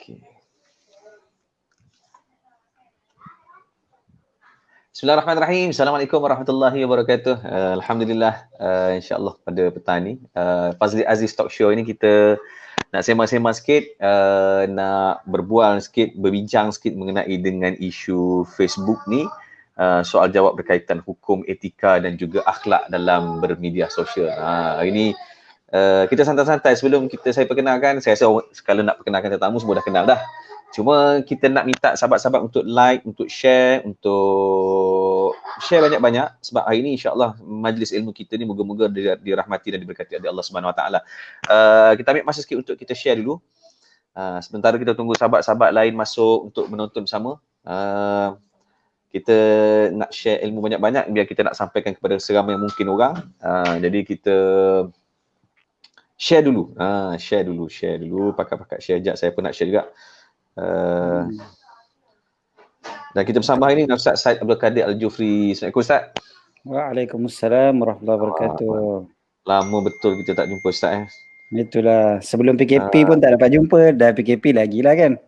Okey. Bismillahirrahmanirrahim. Assalamualaikum warahmatullahi wabarakatuh. Alhamdulillah, insya-Allah pada petang ni Fazli Aziz Talk Show ini kita nak sembang-sembang sikit, nak berbual sikit, berbincang sikit mengenai dengan isu Facebook ni, soal jawab berkaitan hukum, etika dan juga akhlak dalam bermedia sosial. Hari ni kita santai-santai. Sebelum saya perkenalkan, saya rasa kalau nak perkenalkan tetamu semua dah kenal dah. Cuma kita nak minta sahabat-sahabat untuk like, untuk share banyak-banyak sebab hari ni insya-Allah majlis ilmu kita ni moga-moga dirahmati dan diberkati oleh Allah Subhanahu Wa Taala. Kita ambil masa sikit untuk kita share dulu. Sementara kita tunggu sahabat-sahabat lain masuk untuk menonton bersama. Kita nak share ilmu banyak-banyak biar kita nak sampaikan kepada seramai mungkin orang. Jadi kita share dulu. Share dulu. Pakat-pakat share sekejap. Saya pun nak share juga. Dan kita bersama hari ini dengan Ustaz Syed Abdul Kadir Al-Jufri. Assalamualaikum Ustaz. Waalaikumsalam warahmatullahi wabarakatuh. Lama betul kita tak jumpa Ustaz. Itulah, sebelum PKP pun tak dapat jumpa, dah PKP lagilah kan.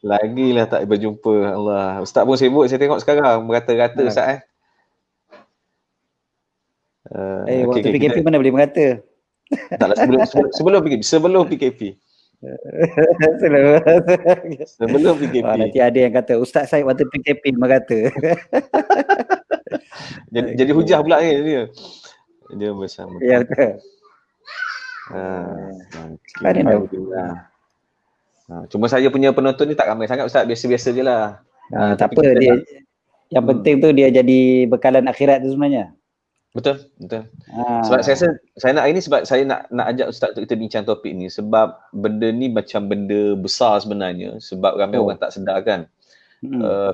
Lagilah tak berjumpa. Allah. Ustaz pun sibuk saya tengok sekarang, merata-rata Ustaz. Waktu PKP mana boleh merata. Taklah, sebelum PKP. Sebelum PKP. Nanti ada yang kata Ustaz Syed waktu PKP merata. jadi hujah pula ni dia bersama. Ya betul. Alhamdulillah. Cuma saya punya penonton ni tak ramai sangat Ustaz, biasa-biasa je lah. Tak apa, dia yang penting tu dia jadi bekalan akhirat tu sebenarnya. Betul. Sebab saya nak hari ni sebab saya nak ajak Ustaz untuk kita bincang topik ni sebab benda ni macam benda besar sebenarnya sebab ramai orang tak sedar kan.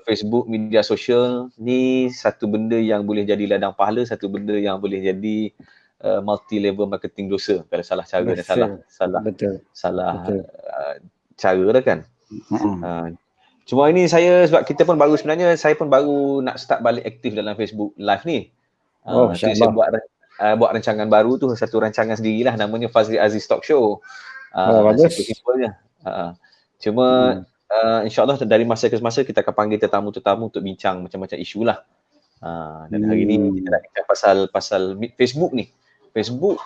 Facebook, media sosial ni satu benda yang boleh jadi ladang pahala, satu benda yang boleh jadi multi level marketing dosa kalau salah cara dan salah cara dah kan. Cuma ini sebab kita pun baru sebenarnya saya pun baru nak start balik aktif dalam Facebook live ni. Saya buat rancangan baru tu, satu rancangan sendirilah namanya Fazli Aziz Talk Show. Simpel-simpelnya. Cuma insya-Allah dari masa ke masa kita akan panggil tetamu-tetamu untuk bincang macam-macam isu lah. Dan hari ni kita nak bincang pasal Facebook ni. Facebook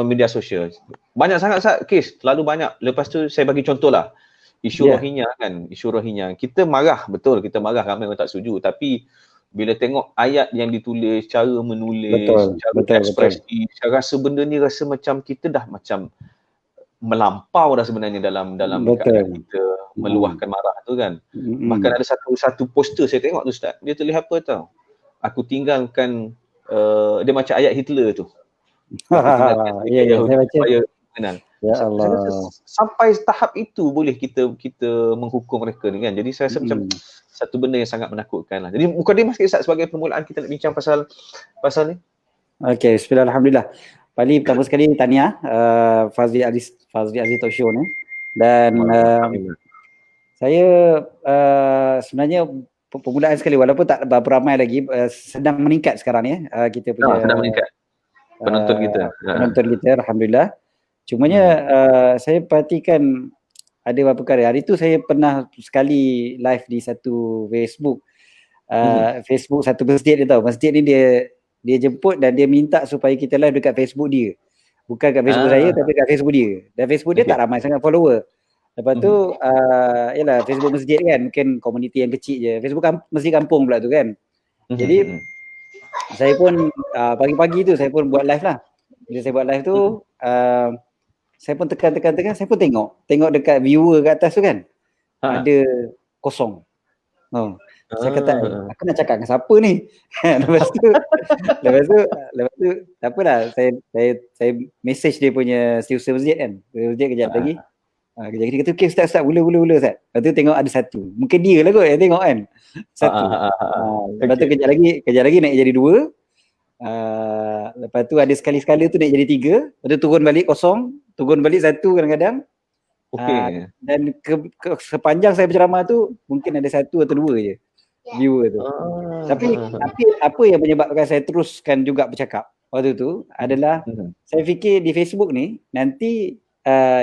media sosial. Banyak sangat kes, terlalu banyak. Lepas tu saya bagi contoh lah. Isu Rohingya kan, isu Rohingya. Kita marah, betul kita marah, ramai orang tak setuju. Tapi bila tengok ayat yang ditulis, cara menulis, cara ekspresi, saya rasa benda ni rasa macam kita dah macam melampau dah sebenarnya dalam keadaan kita meluahkan marah tu kan. Bahkan ada satu poster saya tengok tu Ustaz, dia tulis apa tau? Aku tinggalkan, dia macam ayat Hitler tu. Saya baca. Ya Allah. Sampai tahap itu boleh kita menghukum mereka ni kan. Jadi saya rasa macam satu benda yang sangat menakutkan lah. Jadi mukadimah sikit Ustaz sebagai permulaan kita nak bincang pasal ni. Okey, bismillah, alhamdulillah. Paling pertama sekali tahniah Fazli Aziz Talk Show ni. Dan saya sebenarnya permulaan sekali walaupun tak berapa ramai lagi, sedang meningkat sekarang ni kita punya sedang meningkat penonton kita alhamdulillah. Cumanya saya perhatikan ada beberapa perkara. Hari tu saya pernah sekali live di satu Facebook. Facebook satu masjid dia tahu. Masjid ni dia jemput dan dia minta supaya kita live dekat Facebook dia. Bukan kat Facebook saya tapi kat Facebook dia. Dan Facebook dia tak ramai sangat follower. Lepas tu yalah Facebook masjid kan, mungkin komuniti yang kecil je. Facebook masjid kampung pula tu kan. Jadi saya pun pagi-pagi tu saya pun buat live lah. Bila saya buat live tu saya pun tekan, saya pun tengok dekat viewer kat atas tu kan. Ada kosong. Saya kata, aku nak cakap dengan siapa ni? lepas tu tak apalah, saya message dia punya usaha masjid kan. Masjid kejap lagi. Kejap lagi dia kata, okay Ustaz, mula Ustaz. Lepas tu tengok ada satu. Mungkin dia lah kot yang tengok kan. Satu. Lepas tu kejap lagi naik jadi 2. Lepas tu ada sekali-sekala tu naik jadi 3. Lepas tu turun balik kosong. Turun balik 1 kadang-kadang. Dan sepanjang saya berceramah tu mungkin ada 1 atau 2 je viewer tu. Tapi apa yang menyebabkan saya teruskan juga bercakap waktu tu adalah saya fikir di Facebook ni nanti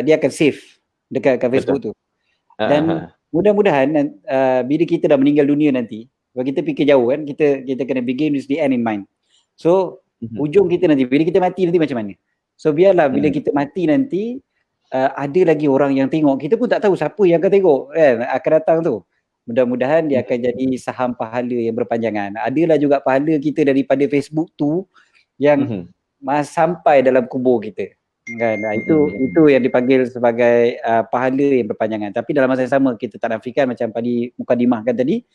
dia akan save dekat Facebook tu. Dan mudah-mudahan bila kita dah meninggal dunia nanti, kalau kita fikir jauh kan, kita kena begin with the end in mind. So ujung kita nanti, bila kita mati nanti macam mana? So biarlah bila kita mati nanti, ada lagi orang yang tengok, kita pun tak tahu siapa yang akan tengok kan, akan datang tu. Mudah-mudahan dia akan jadi saham pahala yang berpanjangan. Adalah juga pahala kita daripada Facebook tu yang sampai dalam kubur kita kan. Itu yang dipanggil sebagai pahala yang berpanjangan. Tapi dalam masa yang sama kita tak nafikan macam tadi mukadimahkan tadi,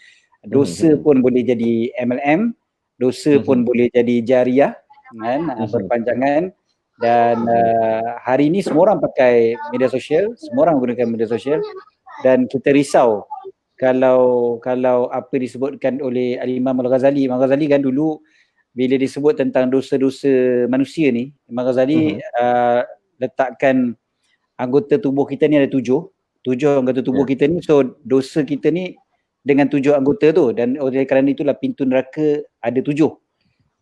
dosa pun boleh jadi MLM, dosa pun boleh jadi jariah kan, berpanjangan. Dan hari ini semua orang pakai media sosial, semua orang gunakan media sosial, dan kita risau kalau apa disebutkan oleh Al-Imam Al-Ghazali. Imam Ghazali kan dulu bila disebut tentang dosa-dosa manusia ni, Imam Ghazali letakkan anggota tubuh kita ni ada tujuh anggota tubuh kita ni. So dosa kita ni dengan 7 anggota tu, dan oleh kerana itulah pintu neraka ada 7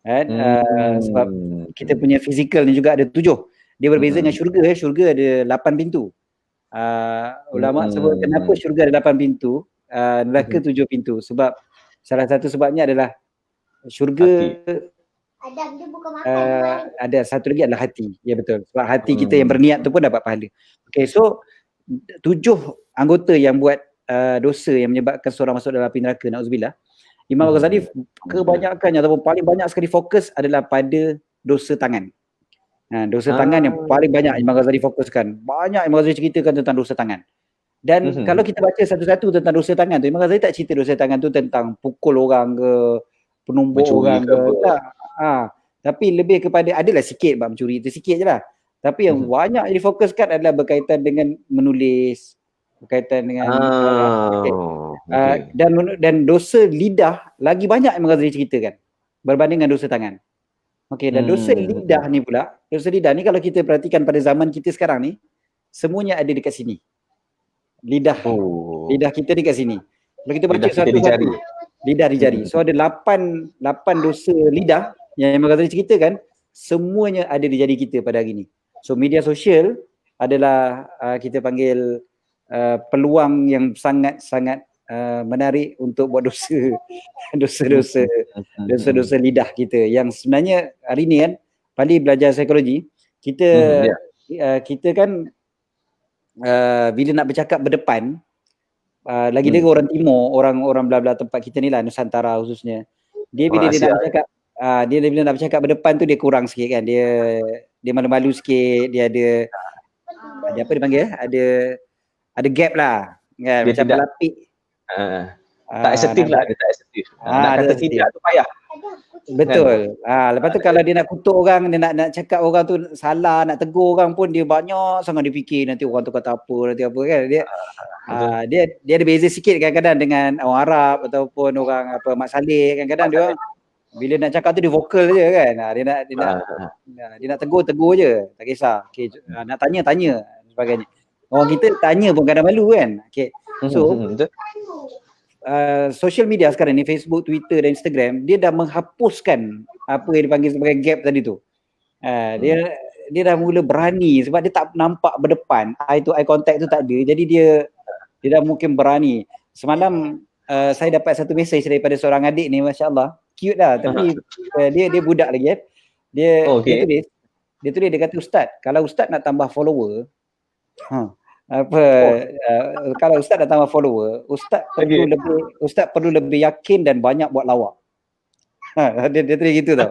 kan. Sebab kita punya fizikal ni juga ada 7. Dia berbeza dengan syurga. Syurga ada 8 pintu. Ulama sebut kenapa syurga ada 8 pintu, neraka 7 pintu. Sebab salah satu sebabnya adalah syurga ada satu lagi adalah hati. Ya betul. Sebab hati kita yang berniat tu pun dapat pahala. Okay, so 7 anggota yang buat dosa yang menyebabkan seorang masuk dalam api neraka, na'udzubillah. Imam Ghazali kebanyakannya ataupun paling banyak sekali fokus adalah pada dosa tangan. Dosa tangan yang paling banyak Imam Ghazali fokuskan. Banyak Imam Ghazali ceritakan tentang dosa tangan. Dan kalau kita baca satu-satu tentang dosa tangan tu, Imam Ghazali tak cerita dosa tangan tu tentang pukul orang ke, penumbuk orang ke, tak. Tapi lebih kepada, adalah sikit bab mencuri itu sikit je lah. Tapi yang banyak difokuskan adalah berkaitan dengan menulis, berkaitan dengan dan dosa lidah lagi banyak Imam Ghazali ceritakan berbanding dengan dosa tangan. Okey, dan dosa lidah ni pula, dosa lidah ni kalau kita perhatikan pada zaman kita sekarang ni, semuanya ada dekat sini. Lidah kita dekat sini. Kalau kita baca satu-satu, lidah di jari. So ada 8 dosa lidah yang Imam Ghazali ceritakan, semuanya ada di jari kita pada hari ni. So media sosial adalah kita panggil peluang yang sangat-sangat menarik untuk buat dosa-dosa lidah kita, yang sebenarnya hari ni kan, Pali belajar psikologi, kita kan bila nak bercakap berdepan, lagi dia orang timur, orang belah-belah tempat kita ni lah, Nusantara khususnya, dia bila dia nak bercakap dia bila nak bercakap berdepan tu dia kurang sikit kan, dia malu-malu sikit, dia ada apa dipanggil, ada gap lah kan, dia macam pelapik, tak asertif lah, dia tak asertif. Nak kata tidak tu payah. Betul. Lepas tu kalau dia nak kutuk orang, dia nak cakap orang tu salah, nak tegur orang pun, dia banyak sangat dia fikir nanti orang tu kata apa, nanti apa kan. Dia ada beza sikit kadang-kadang dengan orang Arab ataupun orang Mat Saleh. Kadang-kadang dia orang bila nak cakap tu dia vokal je kan. Dia nak tegur je, tak kisah. Okay, nak tanya sebagainya. Orang kita tanya pun kadang malu kan. Okay. So social media sekarang ni, Facebook, Twitter dan Instagram, dia dah menghapuskan apa yang dipanggil sebagai gap tadi tu. Dia dah mula berani sebab dia tak nampak berdepan, eye to eye contact tu tak ada. Jadi dia dah mungkin berani. Semalam saya dapat satu mesej daripada seorang adik ni, masya-Allah, cute lah, tapi dia budak lagi kan. Dia tulis, dia kata, "Ustaz, kalau ustaz nak tambah follower, kalau ustaz dah tambah follower, ustaz perlu lebih yakin dan banyak buat lawak." Dia tulis gitu tau.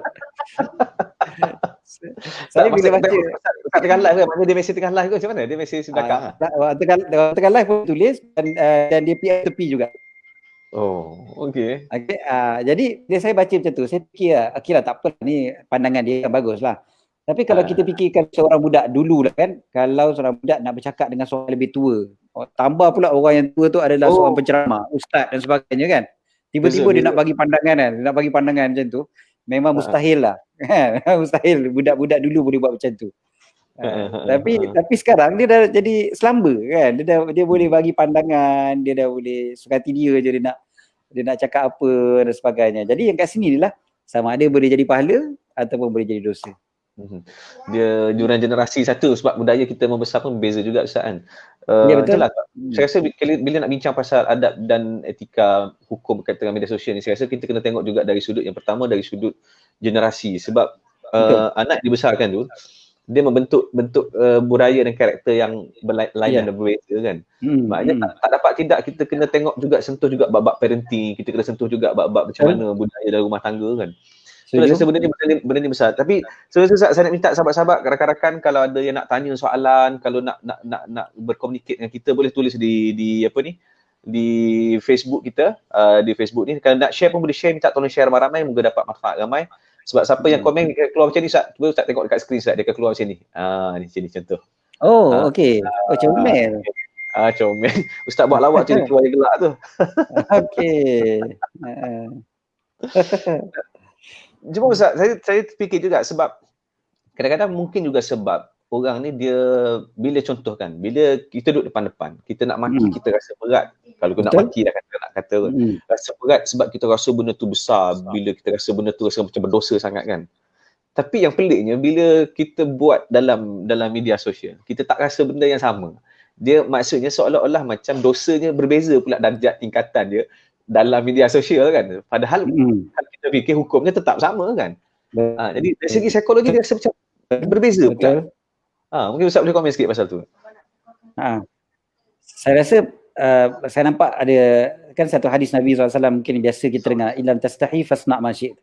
Saya bila baca ustaz tengah live kan, maksudnya dia mesej tengah live ke macam mana? Dia mesej belakang tengah live pun tulis, dan dia tepi juga. Okey. Jadi bila saya baca macam tu, saya fikir okeylah, tak apa ni, pandangan dia baguslah. Tapi kalau kita fikirkan seorang budak dulu lah kan, kalau seorang budak nak bercakap dengan seorang lebih tua, tambah pula orang yang tua tu adalah seorang penceramah, ustaz dan sebagainya kan, tiba-tiba dia nak bagi pandangan macam tu, memang mustahil lah kan. Mustahil budak-budak dulu boleh buat macam tu. Tapi sekarang dia dah jadi selamba kan, dia boleh bagi pandangan, dia dah boleh suka hati dia je, dia nak cakap apa dan sebagainya. Jadi yang kat sini ni lah, sama ada boleh jadi pahala ataupun boleh jadi dosa. Dia jurang generasi satu sebab budaya kita membesar pun beza juga Ustaz kan. Ya, betul. Itulah saya rasa bila nak bincang pasal adab dan etika hukum berkaitan dengan media sosial ni, saya rasa kita kena tengok juga dari sudut yang pertama, dari sudut generasi. Sebab anak dibesarkan tu dia membentuk budaya dan karakter yang berlainan dan berbeza kan. Maknanya tak dapat tidak kita kena tengok juga, sentuh juga bab-bab parenting, kita kena sentuh juga bab-bab macam mana budaya dalam rumah tangga kan. So, saya rasa benda ni besar. Tapi saya nak minta sahabat-sahabat, rakan-rakan kalau ada yang nak tanya soalan, kalau nak berkomunikasi dengan kita, boleh tulis di apa ni, di Facebook kita, di Facebook ni. Kalau nak share pun boleh share, minta tolong share ramai-ramai, moga dapat manfaat ramai. Sebab siapa yang komen keluar macam ni, cuba Ustaz tengok dekat skrin Ustaz, dia akan keluar macam ni. Ni sini contoh. Oh, okey. Oh, comel. Comel. Ustaz buat lawak tu dia keluar dia gelak tu. Okey. Cuma Ustaz, saya fikir juga sebab kadang-kadang mungkin juga sebab orang ni dia bila contohkan, bila kita duduk depan-depan, kita nak maki kita rasa berat. Kalau kita nak maki dah nak kata rasa berat sebab kita rasa benda tu besar, bila kita rasa benda tu rasa macam berdosa sangat kan. Tapi yang peliknya bila kita buat dalam media sosial, kita tak rasa benda yang sama. Dia maksudnya seolah-olah macam dosanya berbeza pula darjat tingkatan dia dalam media sosial kan. Padahal kita fikir hukumnya tetap sama kan. Jadi dari segi psikologi dia rasa macam berbeza pula. Mungkin Ustaz boleh komen sikit pasal tu. Saya rasa saya nampak ada kan satu hadis Nabi SAW mungkin biasa kita dengar, ilam tastahi fasna' ma syi'ta.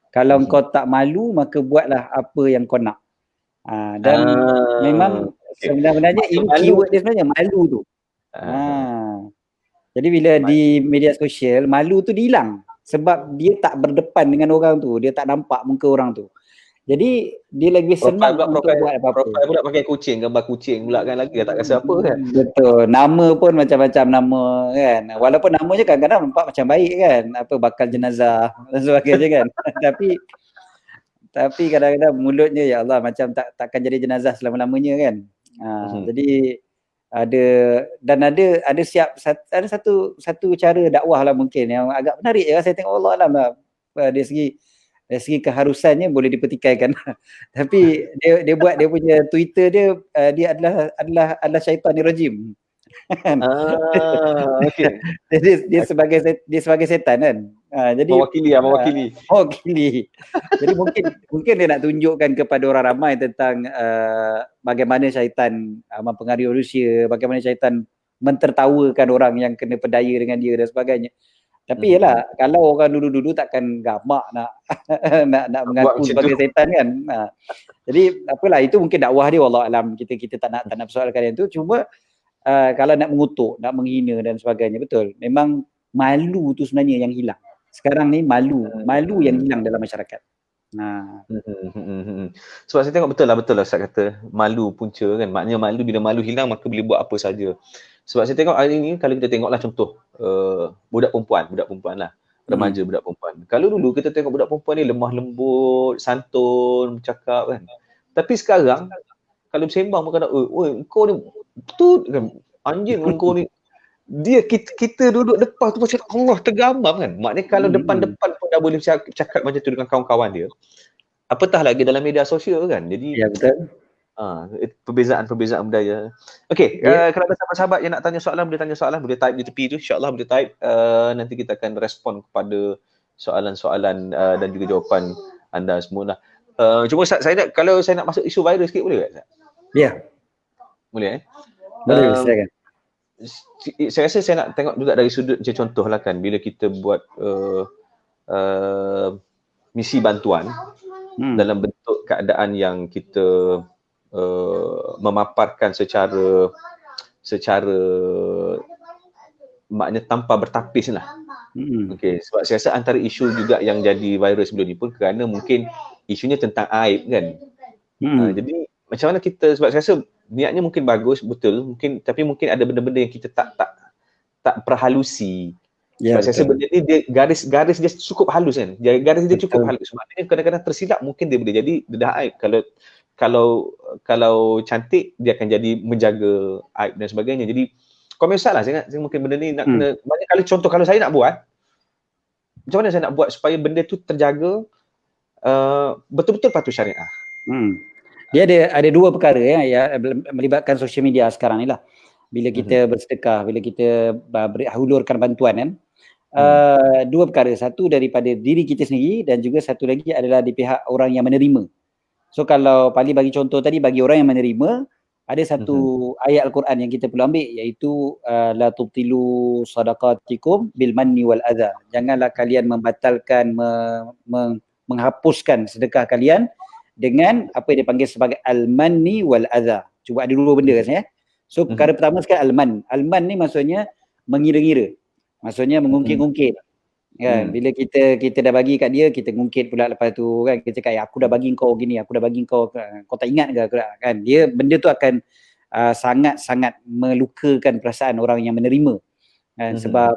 Kalau kau tak malu maka buatlah apa yang kau nak. Dan memang sebenarnya ini keyword dia sebenarnya malu tu. Jadi bila di media sosial, malu tu dihilang sebab dia tak berdepan dengan orang tu, dia tak nampak muka orang tu. Jadi dia lagi senang untuk buat apa-apa. Profil pula pakai kucing, gambar kucing pula kan, lagi tak rasa apa kan. Betul. Nama pun macam-macam nama kan. Walaupun namanya kadang-kadang nampak macam baik kan, apa bakal jenazah dan sebagainya kan. Tapi kadang-kadang mulutnya ya Allah macam takkan jadi jenazah selama-lamanya kan. Jadi ada satu cara dakwah lah mungkin yang agak menarik ya, saya tengok Allah alam lah. Dari segi keharusannya boleh dipertikaikan. Tapi dia buat dia punya Twitter dia adalah syaitanir rajim. Okay. Jadi dia sebagai setan kan. Jadi mewakili. Jadi mungkin dia nak tunjukkan kepada orang ramai tentang bagaimana syaitan mempengaruhi manusia, bagaimana syaitan mentertawakan orang yang kena pedaya dengan dia dan sebagainya. Tapi yalah, kalau orang dulu-dulu takkan gamak nak mengaku sebagai setan kan. Jadi apalah, itu mungkin dakwah dia, wallahu alam. Kita tak nak persoalkan yang tu. Cuma kalau nak mengutuk, nak menghina dan sebagainya, betul. Memang malu tu sebenarnya yang hilang. Sekarang ni malu yang hilang dalam masyarakat. Sebab saya tengok betul lah Ustaz kata malu punca kan. Maknanya malu, bila malu hilang maka boleh buat apa saja. Sebab saya tengok hari ni kalau kita tengoklah contoh budak perempuan lah, remaja budak perempuan. Kalau dulu kita tengok budak perempuan ni lemah lembut, santun, bercakap kan. Tapi sekarang kalau bersembang pun kadang, oi kau ni tu kan anjing kau ni. Dia kita duduk depan tu macam Allah tergamam kan. Maknanya kalau depan-depan pun dah boleh cakap macam tu dengan kawan-kawan dia, apatah lagi dalam media sosial kan. Jadi ya betul. Perbezaan budaya. Okey, kalau ada sahabat-sahabat yang nak tanya soalan, boleh tanya soalan, boleh type di tepi tu, insya-Allah boleh type. Nanti kita akan respon kepada soalan-soalan dan juga jawapan anda semua lah. Cuma Ustaz, kalau saya nak masuk isu virus sikit boleh tak Ustaz? Ya. Boleh Boleh, silakan. Saya rasa saya nak tengok juga dari sudut macam contoh lah kan, bila kita buat misi bantuan dalam bentuk keadaan yang kita memaparkan secara maknanya tanpa bertapis lah. Okey, sebab saya rasa antara isu juga yang jadi virus sebelum ni pun kerana mungkin isunya tentang aib kan. Jadi macam mana kita, sebab saya rasa niatnya mungkin bagus, betul, tapi mungkin ada benda-benda yang kita tak perhalusi. Sebab saya rasa benda ni dia garis dia cukup halus kan. Garis dia cukup halus. Maknanya kadang-kadang tersilap mungkin dia boleh jadi dedah aib. Kalau cantik dia akan jadi menjaga aib dan sebagainya. Jadi komen Ustaz lah, saya mungkin benda ni nak kena banyak kali contoh. Kalau saya nak buat, macam mana saya nak buat supaya benda tu terjaga betul-betul patuh syariah. Dia ada dua perkara ya melibatkan social media sekarang ni lah. Bila kita bersedekah, bila kita hulurkan bantuan kan. Dua perkara, satu daripada diri kita sendiri dan juga satu lagi adalah di pihak orang yang menerima. So kalau Pali bagi contoh tadi, bagi orang yang menerima, ada satu ayat Al-Quran yang kita perlu ambil, iaitu la tubtilu sadaqatikum bil manni wal adha. Janganlah kalian membatalkan, menghapuskan sedekah kalian dengan apa yang dipanggil sebagai al-manni wal adha. Cuba ada dua benda rasanya. So perkara pertama sekali al-man. Al-man ni maksudnya mengira-ngira. Maksudnya mengungkit-ungkit. Kan? Bila kita dah bagi kat dia, kita ngungkit pula lepas tu kan, kita cakap aku dah bagi kau gini, aku dah bagi kau tak ingat ke aku dah, kan? Dia benda tu akan sangat-sangat melukakan perasaan orang yang menerima. Kan? Sebab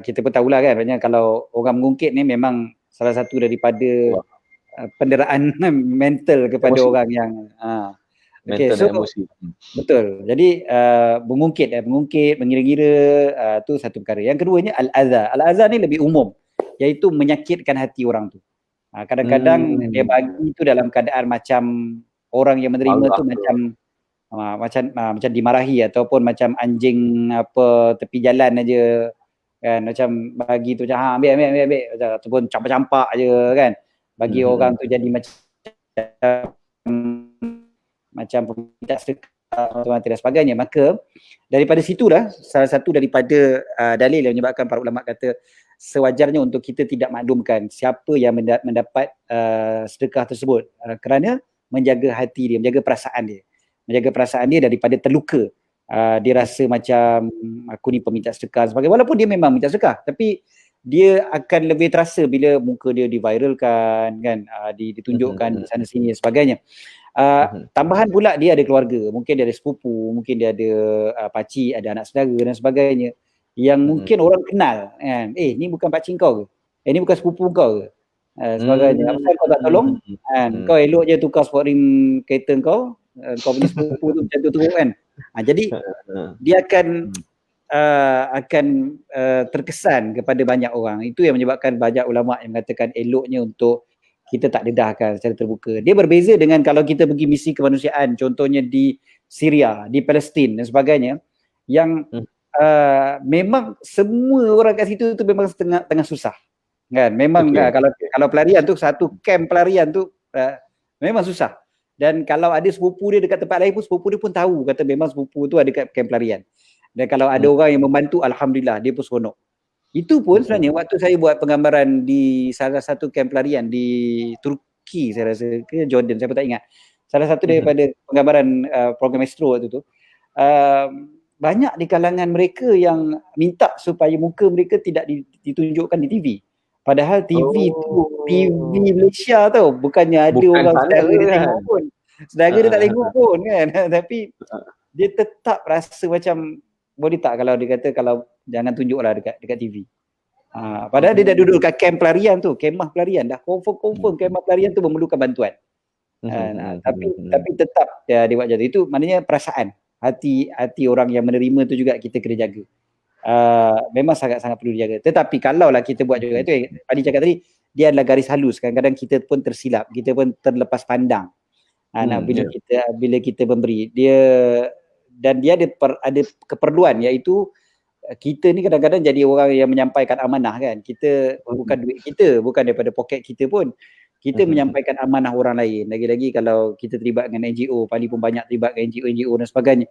kita pun tahulah kan, maknanya kalau orang mengungkit ni memang salah satu daripada penderaan mental kepada emosi. Orang yang mental dan emosi. Betul. Jadi mengungkit, mengira-gira, tu satu perkara. Yang keduanya al-adha. Al-adha ni lebih umum, iaitu menyakitkan hati orang tu. Kadang-kadang dia bagi tu dalam keadaan macam orang yang menerima tu macam dimarahi ataupun macam anjing apa tepi jalan aja kan, macam bagi tu macam ambil ataupun campak-campak je kan. Bagi orang tu jadi macam peminta sedekah dan sebagainya. Maka daripada situlah salah satu daripada dalil yang menyebabkan para ulama kata sewajarnya untuk kita tidak maklumkan siapa yang mendapat sedekah tersebut, kerana menjaga hati dia, menjaga perasaan dia daripada terluka. Dia rasa macam aku ni peminta sedekah sebagainya, walaupun dia memang minta sedekah, tapi dia akan lebih terasa bila muka dia diviralkan kan, ditunjukkan di sana sini dan sebagainya. Tambahan pula dia ada keluarga, mungkin dia ada sepupu, mungkin dia ada pakcik, ada anak saudara dan sebagainya yang mungkin orang kenal kan, ni bukan pakcik kau ke, ni bukan sepupu kau ke, sebagainya. Kenapa kau tak tolong kan, kau elok je tukar sport rim kereta kau punya sepupu tu macam tu teruk kan. Jadi dia akan terkesan kepada banyak orang. Itu yang menyebabkan banyak ulama yang mengatakan eloknya untuk kita tak dedahkan secara terbuka. Dia berbeza dengan kalau kita pergi misi kemanusiaan, contohnya di Syria, di Palestin dan sebagainya, yang memang semua orang kat situ tu memang tengah susah kan. Memang kalau pelarian tu, satu camp pelarian tu memang susah. Dan kalau ada sepupu dia dekat tempat lain pun, sepupu dia pun tahu kata memang sepupu tu ada kat camp pelarian. Dan kalau ada orang yang membantu, alhamdulillah, dia pun seronok. Itu pun sebenarnya waktu saya buat penggambaran di salah satu kamp pelarian di Turki, saya rasa ke Jordan, saya pun tak ingat. Salah satu daripada penggambaran program Astro waktu tu, banyak di kalangan mereka yang minta supaya muka mereka tidak ditunjukkan di TV. Padahal TV tu TV Malaysia tau, bukannya ada orang saudara dia tengok pun. Saudara dia tak tengok pun kan. Tapi dia tetap rasa macam boleh tak kalau dia kata kalau jangan tunjuklah dekat TV. Padahal dia dah duduk kat camp pelarian tu, kemah pelarian, dah confirm kemah pelarian tu memerlukan bantuan. Tapi tetap dia buat macam tu. Itu maknanya perasaan, hati orang yang menerima tu juga kita kena jaga. Memang sangat-sangat perlu dijaga. Tetapi kalaulah kita buat juga, itu yang Adi cakap tadi, dia adalah garis halus. Kadang-kadang kita pun tersilap, kita pun terlepas pandang. Bila kita memberi dia, dan dia ada keperluan, iaitu kita ni kadang-kadang jadi orang yang menyampaikan amanah kan. Kita bukan duit kita, bukan daripada poket kita pun, kita menyampaikan amanah orang lain. Lagi-lagi kalau kita terlibat dengan NGO, Pali pun banyak terlibat dengan NGO dan sebagainya.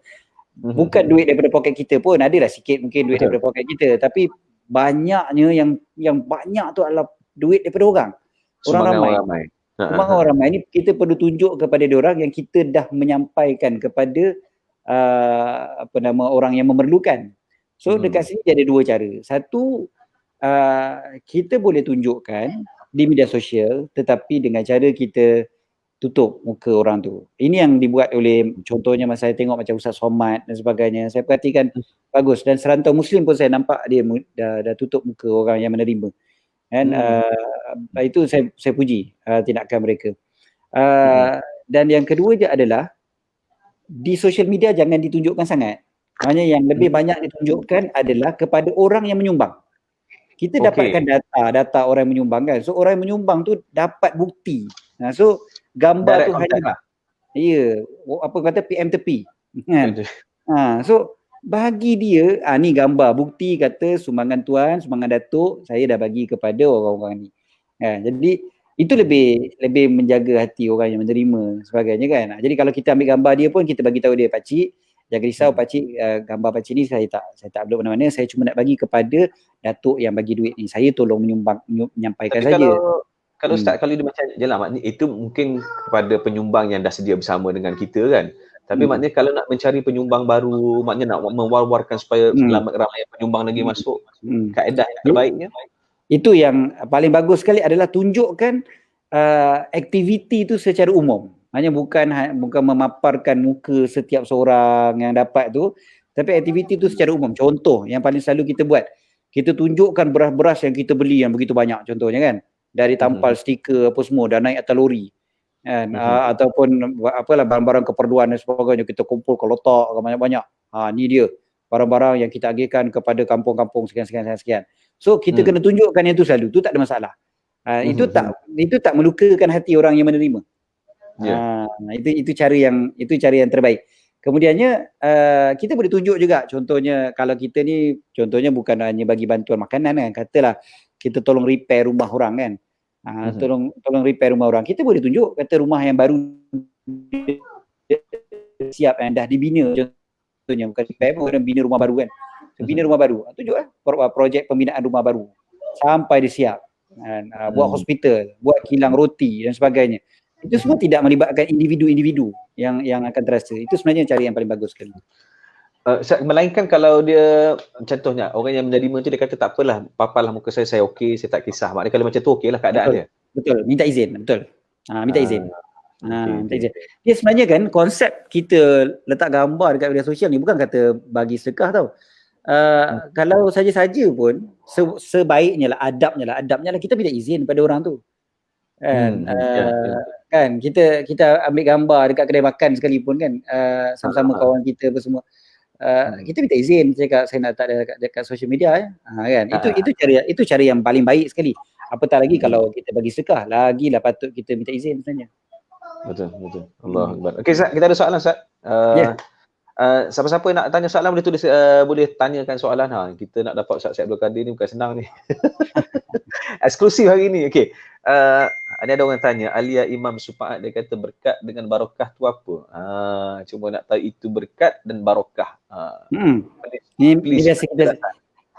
Bukan duit daripada poket kita pun, adalah sikit mungkin duit daripada poket kita, tapi banyaknya yang banyak tu adalah duit daripada orang ramai. Sumbangan orang ramai. Ini kita perlu tunjuk kepada diorang yang kita dah menyampaikan kepada orang yang memerlukan. So dekat sini dia ada dua cara. Satu, kita boleh tunjukkan di media sosial, tetapi dengan cara kita tutup muka orang tu. Ini yang dibuat oleh, contohnya masa saya tengok macam Ustaz Somad dan sebagainya, saya perhatikan bagus. Dan Serantau Muslim pun saya nampak dia dah tutup muka orang yang menerima. Dan itu saya puji tindakan mereka. Dan yang kedua je adalah di social media jangan ditunjukkan sangat. Maknanya yang lebih banyak ditunjukkan adalah kepada orang yang menyumbang. Kita dapatkan data orang yang menyumbang kan. So orang yang menyumbang tu dapat bukti. So gambar direct tu contact hanya lah. apa kata PM tepi kan. So bagi dia ni gambar bukti kata sumbangan tuan, sumbangan datuk saya dah bagi kepada orang-orang ni. Jadi itu lebih menjaga hati orang yang menerima sebagainya kan. Jadi kalau kita ambil gambar dia pun kita bagi tahu dia, pakcik jangan risau pakcik, gambar pakcik ni saya tak upload mana-mana, saya cuma nak bagi kepada datuk yang bagi duit ni, saya tolong menyampaikan tapi saja. kalau Ustaz, kalau dia macam jelah maknanya itu mungkin kepada penyumbang yang dah sedia bersama dengan kita kan. Tapi maknanya kalau nak mencari penyumbang baru, maknanya nak mewar-warkan supaya ramai penyumbang lagi masuk, kaedah yang terbaiknya itu yang paling bagus sekali adalah tunjukkan aktiviti tu secara umum. Hanya bukan memaparkan muka setiap seorang yang dapat tu, tapi aktiviti tu secara umum. Contoh yang paling selalu kita buat, kita tunjukkan beras-beras yang kita beli yang begitu banyak contohnya kan. Dari tampal stiker apa semua dah naik atas lori kan, ataupun apalah barang-barang keperluan dan sebagainya kita kumpul ke letak banyak-banyak. Ni dia barang-barang yang kita agihkan kepada kampung-kampung sekian. So kita kena tunjukkan yang tu selalu, tu tak ada masalah. Itu tak melukakan hati orang yang menerima. Itu cara yang terbaik. Kemudiannya kita boleh tunjuk juga, contohnya kalau kita ni contohnya bukan hanya bagi bantuan makanan kan, katalah kita tolong repair rumah orang kan. Tolong repair rumah orang. Kita boleh tunjuk kata rumah yang baru siap yang dah dibina, contohnya bukan repair pun, bina rumah baru kan. Bina rumah baru. Tunjuklah projek pembinaan rumah baru sampai dia siap. Buat hospital, buat kilang roti dan sebagainya. Itu semua tidak melibatkan individu-individu yang akan terasa. Itu sebenarnya cara yang paling bagus sekali. Melainkan kalau dia contohnya orang yang menerima tu dia kata tak apalah, paparlah muka saya okey, saya tak kisah. Maknanya kalau macam tu okeylah keadaan dia. Betul, minta izin, betul. Minta izin. Minta izin. Dia sebenarnya kan konsep kita letak gambar dekat media sosial ni bukan kata bagi sedekah tau. Kalau saja-saja pun sebaiknya lah, adabnya lah kita minta izin pada orang tu. Kan kita ambil gambar dekat kedai makan sekalipun kan, sama-sama kawan kita apa semua. Kita minta izin, cakap saya nak letak dekat social media kan. Itu cara yang paling baik sekali. Apatah lagi kalau kita bagi sedekah, lagilah patut kita minta izin sebenarnya. Betul. Allahu Akbar. Okey Ustaz, kita ada soalan Ustaz. Siapa-siapa nak tanya soalan boleh tulis, boleh tanyakan soalan. Kita nak dapat Ustaz Abdul Qadir ni bukan senang ni. Eksklusif hari ni. Okey. Ada orang tanya, Alia Imam Supaat dia kata berkat dengan barakah tu apa? Cuma nak tahu itu berkat dan barakah. Ni biasa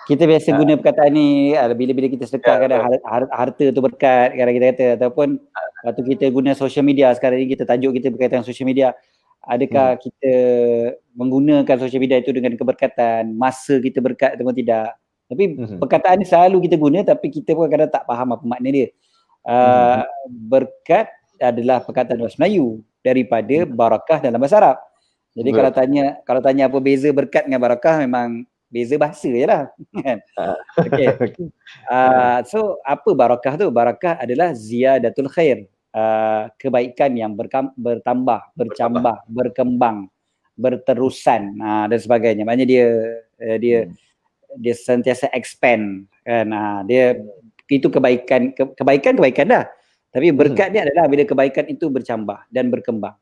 kita biasa guna perkataan ni bila kita sedekah kadang harta tu berkat kadang kita kata, ataupun waktu kita guna social media sekarang ni, kita tajuk kita berkaitan social media. Adakah kita menggunakan social media itu dengan keberkatan, masa kita berkat ataupun tidak? Tapi perkataan ni selalu kita guna tapi kita pun kadang tak faham apa makna dia. Berkat adalah perkataan bahasa Melayu daripada barakah dalam bahasa Arab. Jadi kalau tanya apa beza berkat dengan barakah, memang beza bahasa je lah. So apa barakah tu? Barakah adalah ziyadatul khair, kebaikan yang bertambah, bercambah, berkembang, berterusan dan sebagainya. Maknanya dia sentiasa expand kan. Dia itu kebaikan dah. Tapi berkat dia adalah bila kebaikan itu bercambah dan berkembang.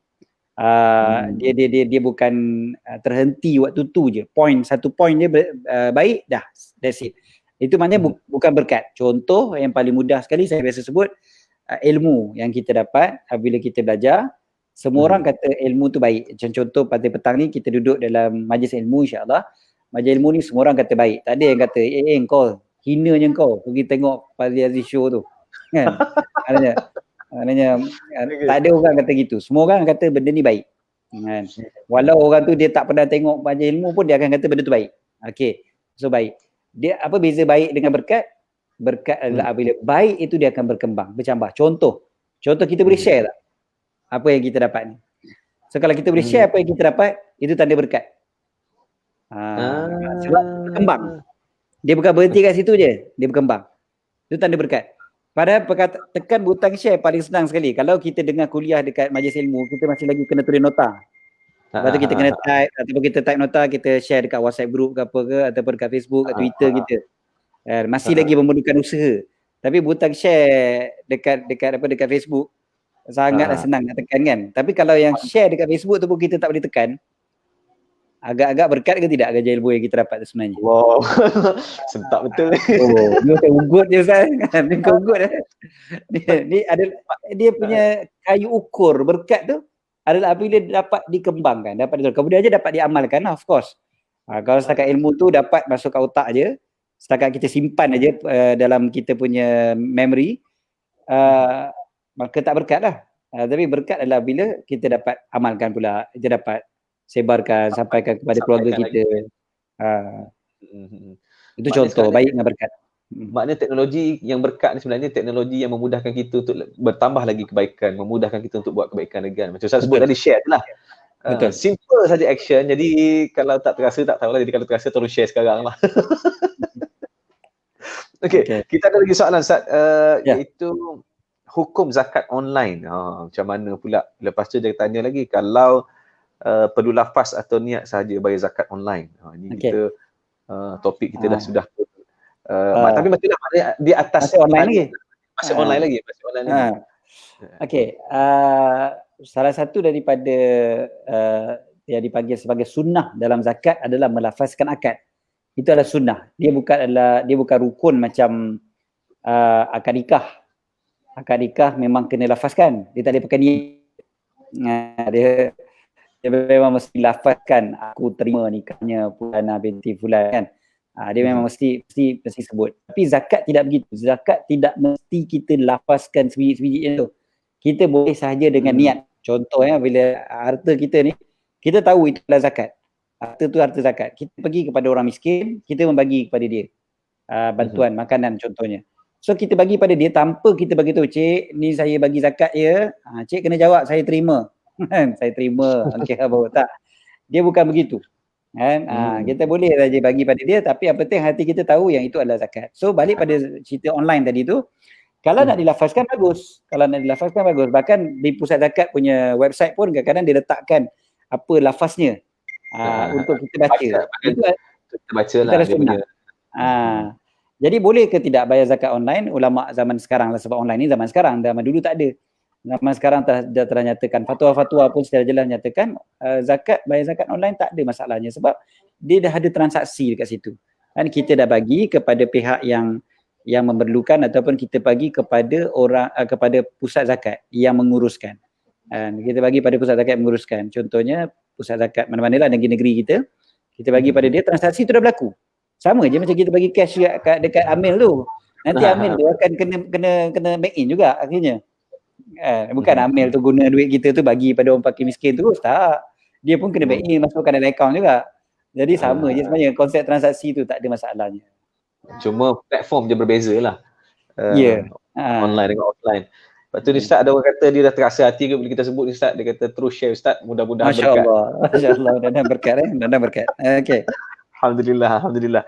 Dia bukan terhenti waktu tu je. Satu point dia baik dah. That's it. Itu maknanya bukan berkat. Contoh yang paling mudah sekali saya biasa sebut, ilmu yang kita dapat bila kita belajar. Semua orang kata ilmu tu baik. Contoh pada petang ni kita duduk dalam majlis ilmu, insya-Allah. Majlis ilmu ni semua orang kata baik. Tak ada yang kata kau hinanya kau pergi tengok Fazli Aziz show tu kan. Maknanya tak ada orang kata gitu. Semua orang kata benda ni baik kan. Walau orang tu dia tak pernah tengok majlis ilmu pun dia akan kata benda tu baik. Okey, so baik. Dia apa beza baik dengan berkat? Berkat adalah bila baik itu dia akan berkembang, bercambah. Contoh kita boleh share tak apa yang kita dapat ni? So kalau kita boleh share apa yang kita dapat, itu tanda berkat. Sebab berkembang. Dia bukan berhenti kat situ je, dia berkembang. Itu tanda berkat. Padahal tekan butang share paling senang sekali. Kalau kita dengar kuliah dekat majlis ilmu, kita masih lagi kena tulis nota. Lepas tu kita kena type, ataupun kita type nota, kita share dekat WhatsApp group ke apa ke, ataupun dekat Facebook, kat Twitter kita. Masih lagi memerlukan usaha. Tapi butang share dekat Facebook, Sangatlah senang nak tekan kan. Tapi kalau yang share dekat Facebook tu pun kita tak boleh tekan. Agak-agak berkat ke tidak gajah ilmu yang kita dapat tu sebenarnya? Wow. Sentak betul. Oh, dia macam ugut je Ustaz. Dia bukan ugut. Dia punya kayu ukur berkat tu adalah apabila dapat dikembangkan, kemudian aja dapat diamalkan, of course. Kalau setakat ilmu tu dapat masuk ke otak je, setakat kita simpan aja dalam kita punya memory, maka tak berkat lah. Tapi berkat adalah bila kita dapat amalkan pula, kita dapat sebarkan, sampaikan kepada keluarga kita. Itu contoh baik dengan berkat. Maknanya teknologi yang berkat ni sebenarnya teknologi yang memudahkan kita untuk bertambah lagi kebaikan, memudahkan kita untuk buat kebaikan lagi kan. Macam saya sebut tadi, share lah. Simple saja action. Jadi kalau tak terasa tak tahulah, jadi kalau terasa terus share sekarang lah. Okay. Kita ada lagi soalan Ustaz, iaitu hukum zakat online. Macam mana pula? Lepas tu dia tanya lagi kalau perlu lafaz atau niat sahaja bayar zakat online. Ini kita topik kita dah sudah tapi masih di atas masih online lagi. Masih online lagi. Okey, salah satu daripada yang dipanggil sebagai sunnah dalam zakat adalah melafazkan akad. Itu adalah sunnah. Dia bukan rukun macam akad nikah. Akad nikah memang kena lafazkan. Dia tak boleh pakai niat. Dia memang mesti lafazkan, aku terima nikahnya Fulana binti Fulan kan. Dia memang mesti sebut. Tapi zakat tidak begitu. Zakat tidak mesti kita lafazkan sebiji-sebiji tu. Kita boleh sahaja dengan niat. Contohnya bila harta kita ni, kita tahu itu adalah zakat. Harta tu harta zakat. Kita pergi kepada orang miskin, kita membagi kepada dia bantuan makanan contohnya. So kita bagi pada dia tanpa kita bagi tahu, cik ni saya bagi zakat ya. Cik kena jawab saya terima. Saya terima. Okey tak. Dia bukan begitu. Kan? Kita boleh saja bagi pada dia, tapi yang penting hati kita tahu yang itu adalah zakat. So balik pada cerita online tadi tu, kalau nak dilafazkan bagus. Bahkan di pusat zakat punya website pun kadang-kadang dia letakkan apa lafaznya untuk kita baca. Itu kita bacalah dia punya. Jadi boleh ke tidak bayar zakat online? Ulama zaman sekarang lah, sebab online ni zaman sekarang, zaman dulu tak ada. Zaman sekarang dah telah nyatakan, fatwa-fatwa pun secara jelas nyatakan bayar zakat online tak ada masalahnya sebab dia dah ada transaksi dekat situ. Dan kita dah bagi kepada pihak yang memerlukan ataupun kita bagi kepada kepada pusat zakat yang menguruskan. Kita bagi pada pusat zakat yang menguruskan. Contohnya pusat zakat mana-mana lah negeri-negeri kita bagi pada dia, transaksi tu dah berlaku. Sama je macam kita bagi cash dekat Amil tu. Nanti Amil tu akan kena back in juga akhirnya. Bukan Amil tu guna duit kita tu bagi pada orang fakir miskin terus, tak. Dia pun kena back in, masukkan dalam akaun juga. Jadi sama je sebenarnya, konsep transaksi tu tak ada masalahnya. Cuma platform je berbeza lah. Online dengan offline. Lepas tu ni Ustaz, ada orang kata dia dah terasa hati ke bila kita sebut ni Ustaz, dia kata terus share Ustaz, mudah-mudahan berkat. Masya-Allah, mudah-mudahan berkat mudah-mudahan berkat. Okey. Alhamdulillah.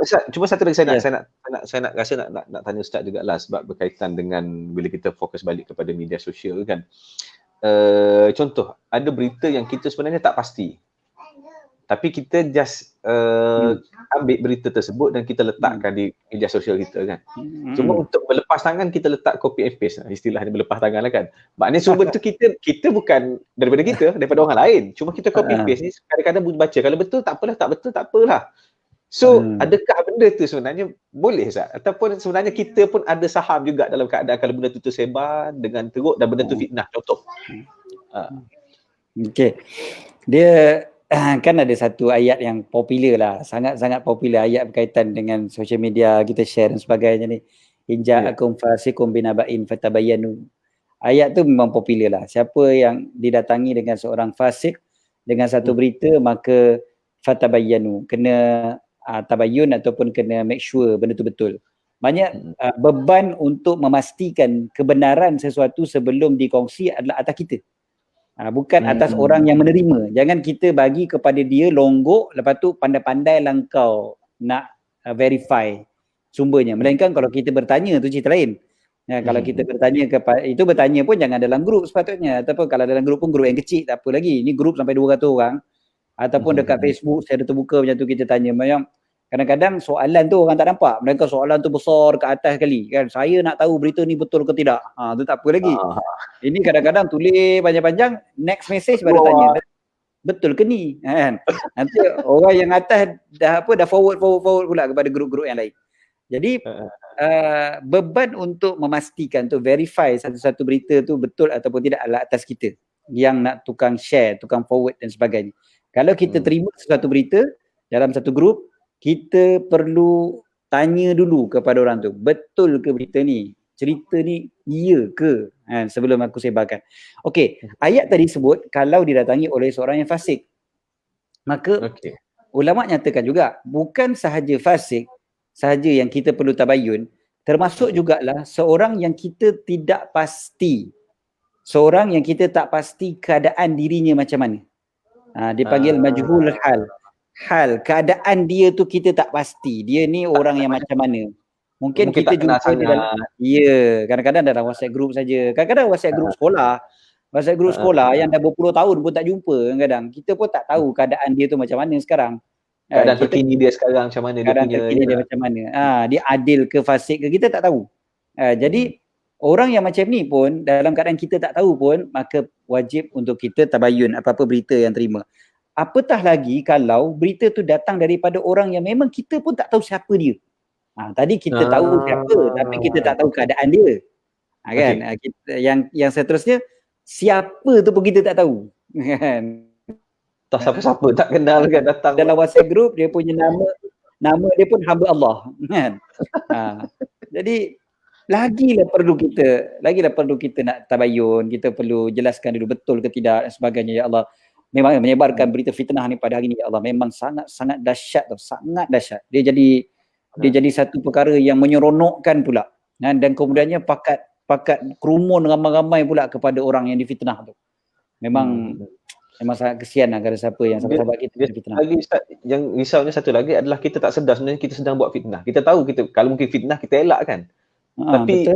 Ustaz, cuma satu lagi saya nak tanya Ustaz jugalah sebab berkaitan dengan bila kita fokus balik kepada media sosial kan. Contoh, ada berita yang kita sebenarnya tak pasti. Tapi kita just ambil berita tersebut dan kita letakkan di media sosial kita kan. Cuma untuk melepas tangan kita letak copy and paste, istilahnya melepas tangan lah kan. Maknanya sumber tu kita bukan daripada orang lain. Cuma kita copy and paste ni kadang-kadang baca. Kalau betul tak apalah, tak betul tak apalah. So adakah benda tu sebenarnya boleh Ustaz? Ataupun sebenarnya kita pun ada saham juga dalam keadaan kalau benda tu tersebar dengan teruk dan benda tu fitnah contoh. Okey. Dia kan ada satu ayat yang popular lah, sangat-sangat popular ayat berkaitan dengan social media, kita share dan sebagainya ni. Inja'akum fasiqun binaba'in fatabayyanu. Ayat tu memang popular lah. Siapa yang didatangi dengan seorang fasik dengan satu berita, maka fatabayyanu, kena tabayyun ataupun kena make sure benda tu betul. Banyak beban untuk memastikan kebenaran sesuatu sebelum dikongsi adalah atas kita. Bukan atas orang yang menerima. Jangan kita bagi kepada dia longgok, lepas tu pandai-pandai lah kau nak verify sumbernya. Melainkan kalau kita bertanya tu cerita lain. Kalau kita bertanya pun jangan dalam grup sepatutnya. Ataupun kalau dalam grup pun grup yang kecil tak apa lagi. Ini grup sampai 200 orang. Ataupun dekat Facebook secara terbuka macam tu kita tanya. Macam Kadang-kadang soalan tu orang tak nampak. Mereka soalan tu besar ke atas sekali kan. Saya nak tahu berita ni betul ke tidak. Tu tak apa lagi. Ini kadang-kadang tulis panjang-panjang, next message baru tanya. Betul ke ni? Kan? Nanti orang yang atas dah forward pula kepada grup-grup yang lain. Jadi beban untuk memastikan, untuk verify satu-satu berita tu betul ataupun tidak adalah atas kita yang nak tukang share, tukang forward dan sebagainya. Kalau kita terima sesuatu berita dalam satu grup, kita perlu tanya dulu kepada orang tu, betul ke berita ni? Cerita ni iya ke? Sebelum aku sebarkan. Okey, ayat tadi sebut kalau didatangi oleh seorang yang fasik. Maka ulama nyatakan juga bukan sahaja fasik sahaja yang kita perlu tabayun, termasuk jugalah seorang yang kita tidak pasti. Seorang yang kita tak pasti keadaan dirinya macam mana. Dipanggil majhul hal. Keadaan dia tu kita tak pasti. Dia ni orang yang macam mana. Mungkin kita jumpa di dalam, kadang-kadang dalam WhatsApp group saja. Kadang-kadang WhatsApp group sekolah. WhatsApp group sekolah yang dah berpuluh tahun pun tak jumpa kadang-kadang. Kita pun tak tahu keadaan dia tu macam mana sekarang. Keadaan terkini dia sekarang macam mana. Keadaan terkini dia macam mana. Dia adil ke fasik ke, kita tak tahu. Jadi orang yang macam ni pun dalam keadaan kita tak tahu pun, maka wajib untuk kita tabayun apa-apa berita yang terima. Apatah lagi kalau berita tu datang daripada orang yang memang kita pun tak tahu siapa dia. Tadi kita tahu siapa tapi kita tak tahu keadaan dia. Kan? Yang seterusnya siapa tu pun kita tak tahu. Kan? Tak siapa-siapa tak kenal kan datang. Dalam WhatsApp group dia punya nama dia pun hamba Allah. Kan? Jadi lagilah perlu kita nak tabayun, kita perlu jelaskan dulu betul ke tidak dan sebagainya. Ya Allah, memang menyebarkan berita fitnah ni pada hari ni, ya Allah, memang sangat dahsyat tau, sangat dahsyat. Dia jadi satu perkara yang menyeronokkan pula. Dan kemudiannya pakat kerumun ramai-ramai pula kepada orang yang difitnah tu. Memang sangat kesian lah kepada siapa yang sahabat-sahabat kita fitnah. Lagi yang risaunya satu lagi adalah kita tak sedar sebenarnya kita sedang buat fitnah. Kita tahu kalau mungkin fitnah kita elak kan. Tapi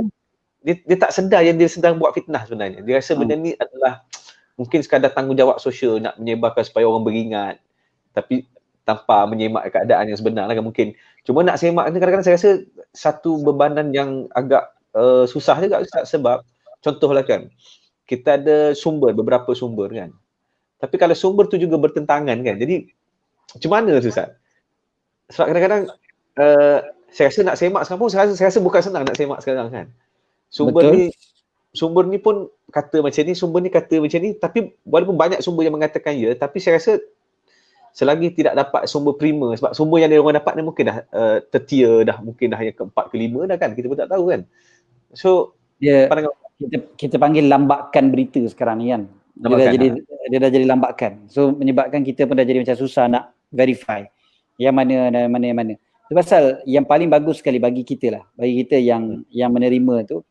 dia tak sedar yang dia sedang buat fitnah sebenarnya. Dia rasa benda ni adalah mungkin sekadar tanggungjawab sosial nak menyebarkan supaya orang beringat. Tapi tanpa menyemak keadaan yang sebenar lah kan mungkin. Cuma nak semak ni kadang-kadang saya rasa satu bebanan yang agak susah juga Ustaz, sebab contohlah kan kita ada beberapa sumber kan. Tapi kalau sumber tu juga bertentangan kan. Jadi macam mana Ustaz? Sebab kadang-kadang saya rasa nak semak sekarang pun saya rasa bukan senang nak semak sekarang kan. Sumber ni pun kata macam ni, sumber ni kata macam ni, tapi walaupun banyak sumber yang mengatakan ya, tapi saya rasa selagi tidak dapat sumber prima, sebab sumber yang diorang dapat ni mungkin dah tertier dah, mungkin dah yang keempat, kelima dah kan, kita pun tak tahu kan. So kita panggil lambakan berita sekarang ni kan. Dia dah jadi lambakan. So menyebabkan kita pun dah jadi macam susah nak verify yang mana. Itu pasal yang paling bagus sekali bagi kita yang menerima tu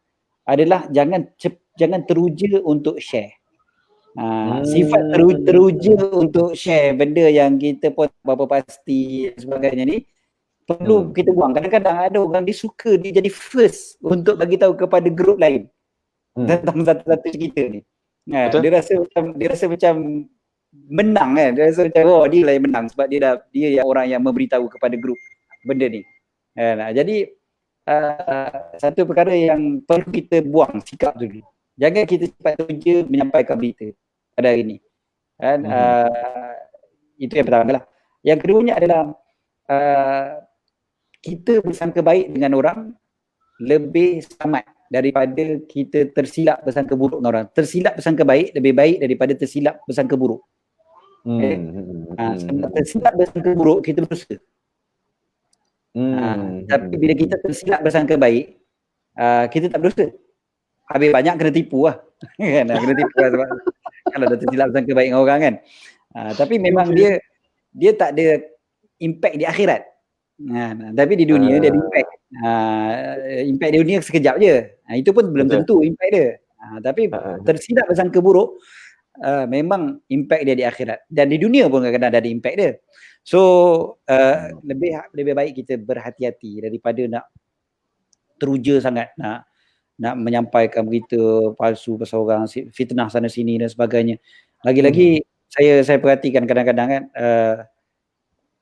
adalah jangan teruja untuk share. Sifat teruja untuk share benda yang kita pun berapa pasti dan sebagainya ni perlu kita buang. Kadang-kadang ada orang dia suka dia jadi first untuk bagi tahu kepada grup lain tentang satu cerita ni. Dia rasa macam menang kan. Dia rasa macam dia lah yang menang sebab dia yang orang yang memberitahu kepada grup benda ni. Jadi satu perkara yang perlu kita buang sikap dulu. Jangan kita cepat teruja menyampaikan berita pada hari ni. Itu yang pertama lah. Yang keduanya adalah kita bersangka baik dengan orang lebih selamat daripada kita tersilap bersangka buruk dengan orang. Tersilap bersangka baik lebih baik daripada tersilap bersangka buruk. Tersilap bersangka buruk kita berdosa. Tapi bila kita tersilap bersangka baik, kita tak berdosa. Habis banyak kena tipu lah. Kena tipu lah sebab kalau dah tersilap bersangka baik dengan orang kan. Tapi memang dia tak ada impact di akhirat. Tapi di dunia dia ada impact. Impact di dunia sekejap je. Itu pun belum tentu impact dia. Tapi tersilap bersangka buruk, memang impact dia di akhirat. Dan di dunia pun kadang-kadang ada impact dia. So lebih baik kita berhati-hati daripada nak teruja sangat nak menyampaikan berita palsu pasal orang, fitnah sana sini dan sebagainya. Lagi-lagi saya perhatikan kadang-kadang kan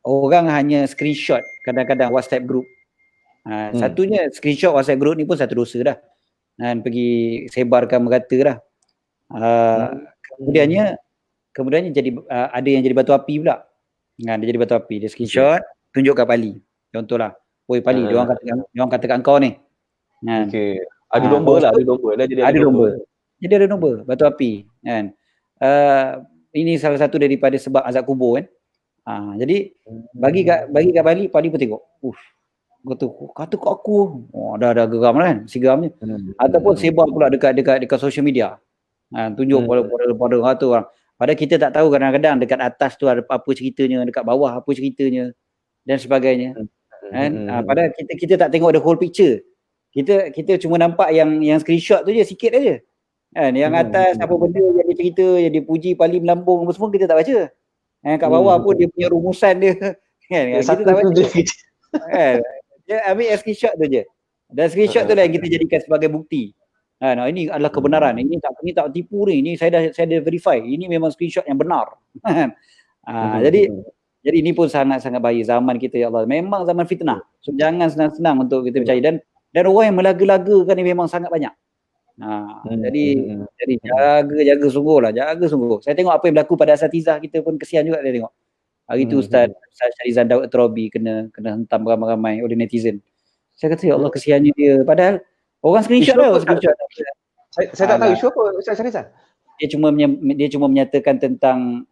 orang hanya screenshot kadang-kadang WhatsApp group. Satunya screenshot WhatsApp group ni pun satu dosa dah. Dan pergi sebarkan merata dah. Kemudiannya jadi ada yang jadi batu api pula. Dia jadi batu api. Dia screenshot, tunjuk kat Pali. Contohlah, "Oi Pali, dia orang kata kat kau ni." Okey. Adu domba lah, adu domba. Jadi adu domba. Jadi ada domba, batu api kan. Ini salah satu daripada sebab azab kubur kan. Jadi bagi kat Pali pun tengok. Kata kat aku. Dah geram lah kan, si geramnya. Ataupun sebar pula dekat social media. Tunjuk pada kata orang. Padahal kita tak tahu kadang-kadang dekat atas tu ada apa ceritanya, dekat bawah apa ceritanya dan sebagainya. Padahal kita tak tengok the whole picture. Kita cuma nampak yang screenshot tu je sikit aja. Kan, yang atas apa benda yang dia cerita, yang dia puji Pali melambung apa semua kita tak baca. Kat bawah pun dia punya rumusan dia kan, kita tak baca. Kan. Dia ambil screenshot tu je. Dan screenshot tu lah yang kita jadikan sebagai bukti. Ini adalah kebenaran. Ini tak tipu ni. Ini saya dah verify. Ini memang screenshot yang benar. Jadi ini pun sangat-sangat bahaya zaman kita, ya Allah. Memang zaman fitnah. So jangan senang-senang untuk kita percaya, dan orang yang melaga-lagakan ni memang sangat banyak. Jadi jaga sungguh lah, jaga sungguh. Saya tengok apa yang berlaku pada asatizah kita pun kesian juga saya tengok. Hari tu Ustaz Syarizan Daud Trobi kena hentam ramai-ramai oleh netizen. Saya kata, ya Allah, kesiannya dia. Padahal orang screenshot tau. Saya tak tahu isu apa Ustaz Syarizan. Dia cuma menyatakan tentang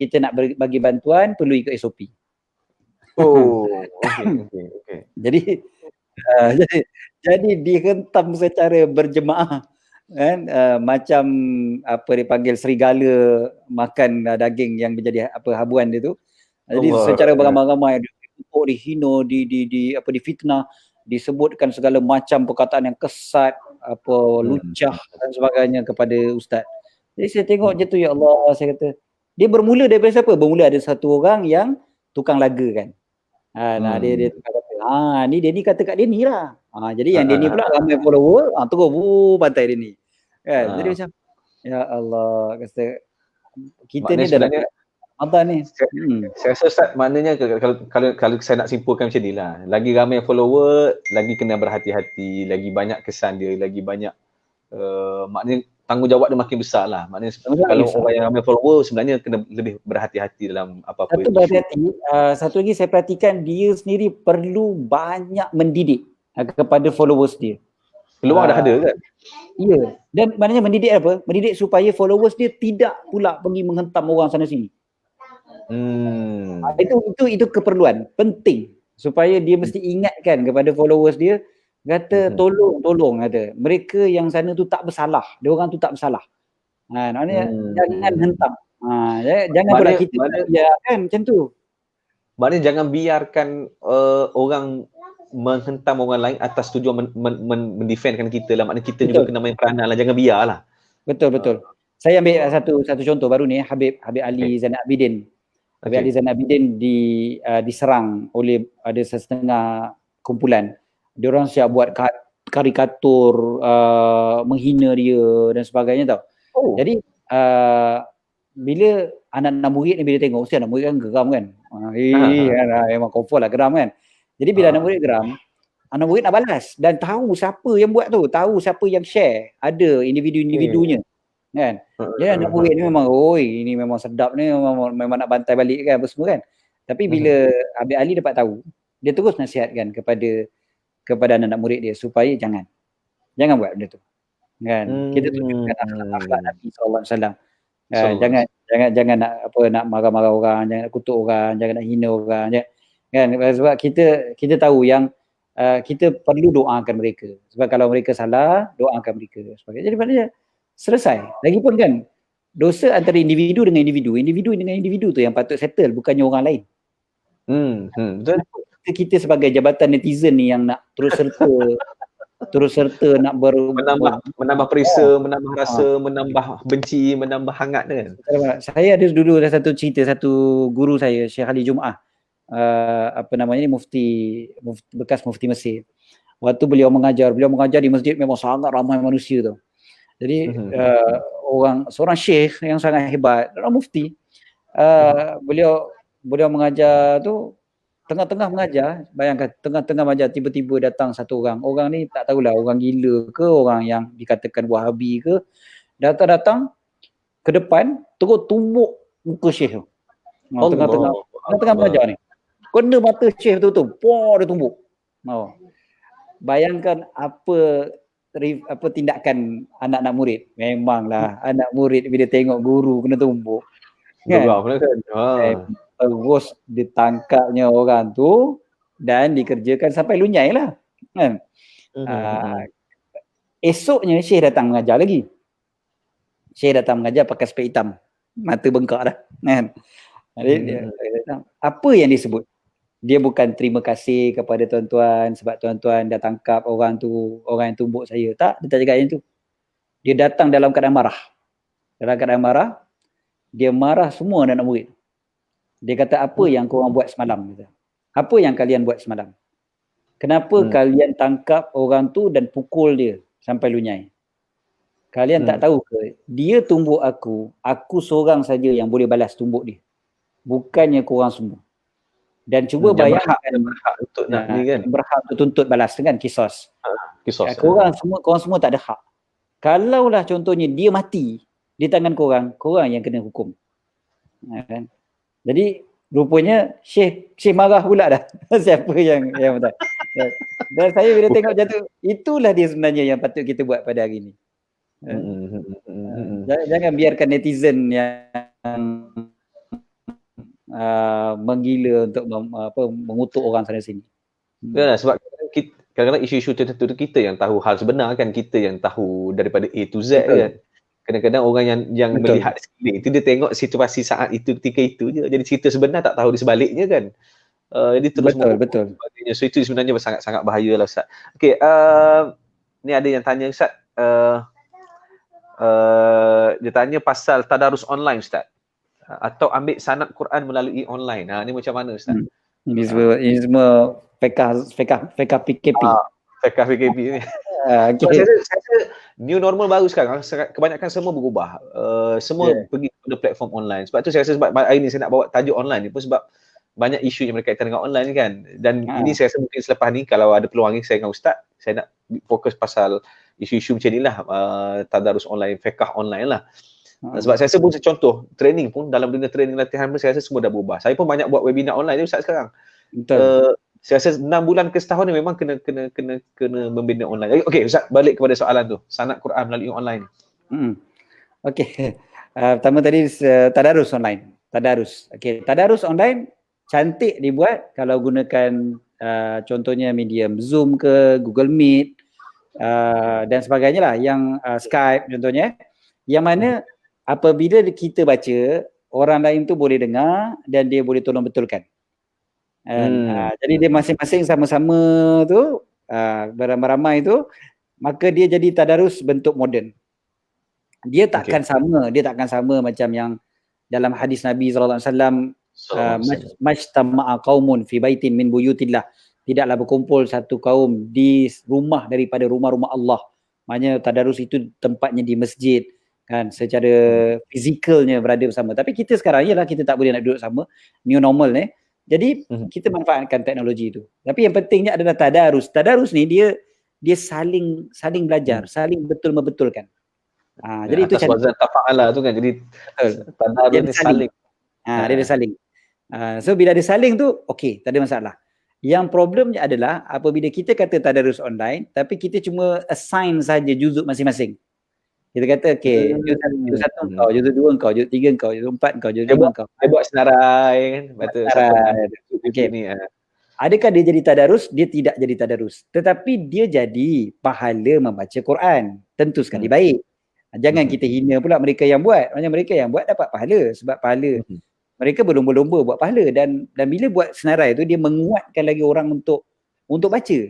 kita nak bagi bantuan perlu ikut SOP. Okay. Jadi dihentam secara berjemaah kan, macam apa dipanggil serigala makan daging yang menjadi habuan dia tu. Jadi secara beramai-ramai dihina, difitnah, disebutkan segala macam perkataan yang kesat, lucah dan sebagainya kepada ustaz. Jadi saya tengok je tu, ya Allah, saya kata dia bermula daripada siapa? Bermula ada satu orang yang tukang laga kan. Dia tukang kata, ni dia ni kata kat dia ni lah. Jadi yang dia ni pula ramai follower, terus pantai dia ni. Kan? Jadi macam, ya Allah, kata kita ni dalam apa ni? Saya rasa Ustaz, maknanya kalau saya nak simpulkan macam ni lah, lagi ramai follower, lagi kena berhati-hati, lagi banyak kesan dia, lagi banyak maknanya tanggungjawab dia makin besar lah. Maknanya kalau orang yang ramai follower sebenarnya kena lebih berhati-hati dalam apa-apa. Satu berhati-hati, satu lagi saya perhatikan dia sendiri perlu banyak mendidik kepada followers dia. Peluang dah ada kan? Ya, dan maknanya mendidik apa? Mendidik supaya followers dia tidak pula pergi menghentam orang sana sini. Itu keperluan penting supaya dia mesti ingatkan kepada followers dia, kata tolong kata mereka yang sana tu tak bersalah, dia orang tu tak bersalah. Maknanya jangan hentam. Jangan pula kita kan macam tu. Maknanya jangan biarkan orang menghentam orang lain atas tujuan mendefendkan kita lah. Maknanya kita juga kena main peranan lah, jangan biarlah. Betul. Saya ambil satu contoh baru ni, Habib Ali Zainal Abidin. Habib Ali Zainal Abidin diserang oleh ada setengah kumpulan. Diorang siap buat karikatur, menghina dia dan sebagainya tau. Jadi bila anak-anak murid ni bila tengok, mesti anak murid kan geram kan. Memang confirm lah geram kan. Jadi bila anak murid geram, anak murid nak balas dan tahu siapa yang buat tu, tahu siapa yang share, ada individu-individunya kan. Jadi anak murid ni memang, ini memang sedap ni, memang nak bantai balik kan apa semua kan. Tapi bila Habib Ali dapat tahu, dia terus nasihatkan kepada anak-anak murid dia supaya jangan buat benda tu kan. Kita tunjukkan akhlak Nabi SAW. Jangan nak marah-marah orang, jangan nak kutuk orang, jangan nak hina orang kan. Sebab kita tahu yang kita perlu doakan mereka. Sebab kalau mereka salah, doakan mereka sebagainya. Jadi maknanya selesai. Lagipun kan dosa antara individu dengan individu tu yang patut settle, bukannya orang lain. Betul. Kita sebagai jabatan netizen ni yang nak terus serta nak menambah perisa, menambah rasa, menambah benci, menambah hangat kan. Saya ada dulu satu cerita, satu guru saya, Syekh Ali Jumaah, bekas mufti Mesir. Waktu beliau mengajar di masjid memang sangat ramai manusia tu. Jadi seorang syekh yang sangat hebat, orang mufti, beliau mengajar tu, tengah-tengah mengajar, bayangkan tengah-tengah mengajar tiba-tiba datang satu orang ni tak tahulah orang gila ke, orang yang dikatakan Wahabi ke, datang ke depan terus tumbuk muka Syekh tu. Tengah-tengah mengajar ni. Kena mata Syekh betul-betul. Dia tumbuk. Bayangkan apa tindakan anak-anak murid. Memanglah anak murid bila tengok guru kena tumbuk. Geram kan? Terus ditangkapnya orang tu dan dikerjakan sampai lunyai lah. Kan? Esoknya Syekh datang mengajar lagi. Syekh datang mengajar pakai spek hitam. Mata bengkak dah. Kan? Apa yang disebut? Dia bukan terima kasih kepada tuan-tuan sebab tuan-tuan dah tangkap orang tu, orang yang tumbuk saya. Tak, dia tak cakap yang tu. Dia datang dalam keadaan marah. Dalam keadaan marah, dia marah semua anak-anak murid. Dia kata, apa yang korang buat semalam? Apa yang kalian buat semalam? Kenapa kalian tangkap orang tu dan pukul dia sampai lunyai? Kalian tak tahu ke? Dia tumbuk aku seorang saja yang boleh balas tumbuk dia. Bukannya korang semua. Dan cuba bayangkan berhak untuk nak ni kan, berhak untuk tuntut balas dengan kisos. Korang semua tak ada hak. Kalaulah contohnya dia mati di tangan korang yang kena hukum. Kan? Jadi rupanya Syekh marah pula dah. Siapa yang betul. Dan saya bila tengok macam tu, itulah dia sebenarnya yang patut kita buat pada hari ni. Jangan biarkan netizen yang menggila untuk mengutuk orang sana sini. Ya, sebab kadang-kadang isu-isu tertentu tu kita yang tahu hal sebenar kan, kita yang tahu daripada A to Z kan. Kadang-kadang orang yang melihat sekeliling itu dia tengok situasi saat itu ketika itu je. Jadi cerita sebenar tak tahu di sebaliknya kan. Jadi terus betul. So itu sebenarnya sangat-sangat bahayalah Ustaz. Okey, ni ada yang tanya Ustaz, dia tanya pasal tadarus online Ustaz. Atau ambil sanad Quran melalui online. Ni macam mana Ustaz? Ini semua fekah PKP. Fekah PKP ni. Saya rasa new normal baru sekarang. Kebanyakan semua berubah. Semua pergi kepada platform online. Sebab tu saya rasa sebab hari ni saya nak bawa tajuk online ni pun sebab banyak isu yang berkaitan dengan online kan. Dan ini saya rasa mungkin selepas ni kalau ada peluang ni saya dengan Ustaz, saya nak fokus pasal isu-isu macam ni lah. Tadarus online, fekah online lah. Sebab saya rasa pun contoh training pun dalam dunia training latihan pun saya rasa semua dah berubah. Saya pun banyak buat webinar online ni Ustaz sekarang. Betul. Saya rasa 6 bulan ke setahun ni memang kena membina online. Okey Ustaz, balik kepada soalan tu. Sanad Quran melalui online. Okey. Pertama tadi tadarus online. Okey, tadarus online cantik dibuat kalau gunakan contohnya medium Zoom ke, Google Meet dan sebagainya lah, yang Skype contohnya, yang mana apabila kita baca, orang lain tu boleh dengar dan dia boleh tolong betulkan. Jadi dia masing-masing sama-sama tu, beramai-ramai tu, maka dia jadi tadarus bentuk moden. Dia takkan sama macam yang dalam hadis Nabi SAW, majtama'a qaumun fi baitin min buyutillah. Tidaklah berkumpul satu kaum di rumah daripada rumah-rumah Allah. Maknanya tadarus itu tempatnya di masjid. Kan, secara fizikalnya berada bersama. Tapi kita sekarang ialah kita tak boleh nak duduk sama, new normal ni. Jadi kita manfaatkan teknologi itu. Tapi yang pentingnya adalah tadarus. Tadarus ni dia saling belajar, saling betul-betulkan. Jadi itu atas wazan tafa'ala tu kan. Jadi tadarus ni saling. Dia saling. So bila dia saling tu okey, tak ada masalah. Yang problemnya adalah apabila kita kata tadarus online tapi kita cuma assign saja juzuk masing-masing. Kita kata okey, juzuk 1 kau, juzuk 2 kau, juzuk 3 kau, juzuk 4 kau, juzuk 5 kau. Dia buat senarai kan. Betul. Okey. Adakah dia jadi tadarus? Dia tidak jadi tadarus. Tetapi dia jadi pahala membaca Quran. Tentu sekali baik. Jangan kita hina pula mereka yang buat. Maksudnya mereka yang buat dapat pahala sebab pahala. Mereka berlomba-lomba buat pahala dan bila buat senarai tu dia menguatkan lagi orang untuk baca.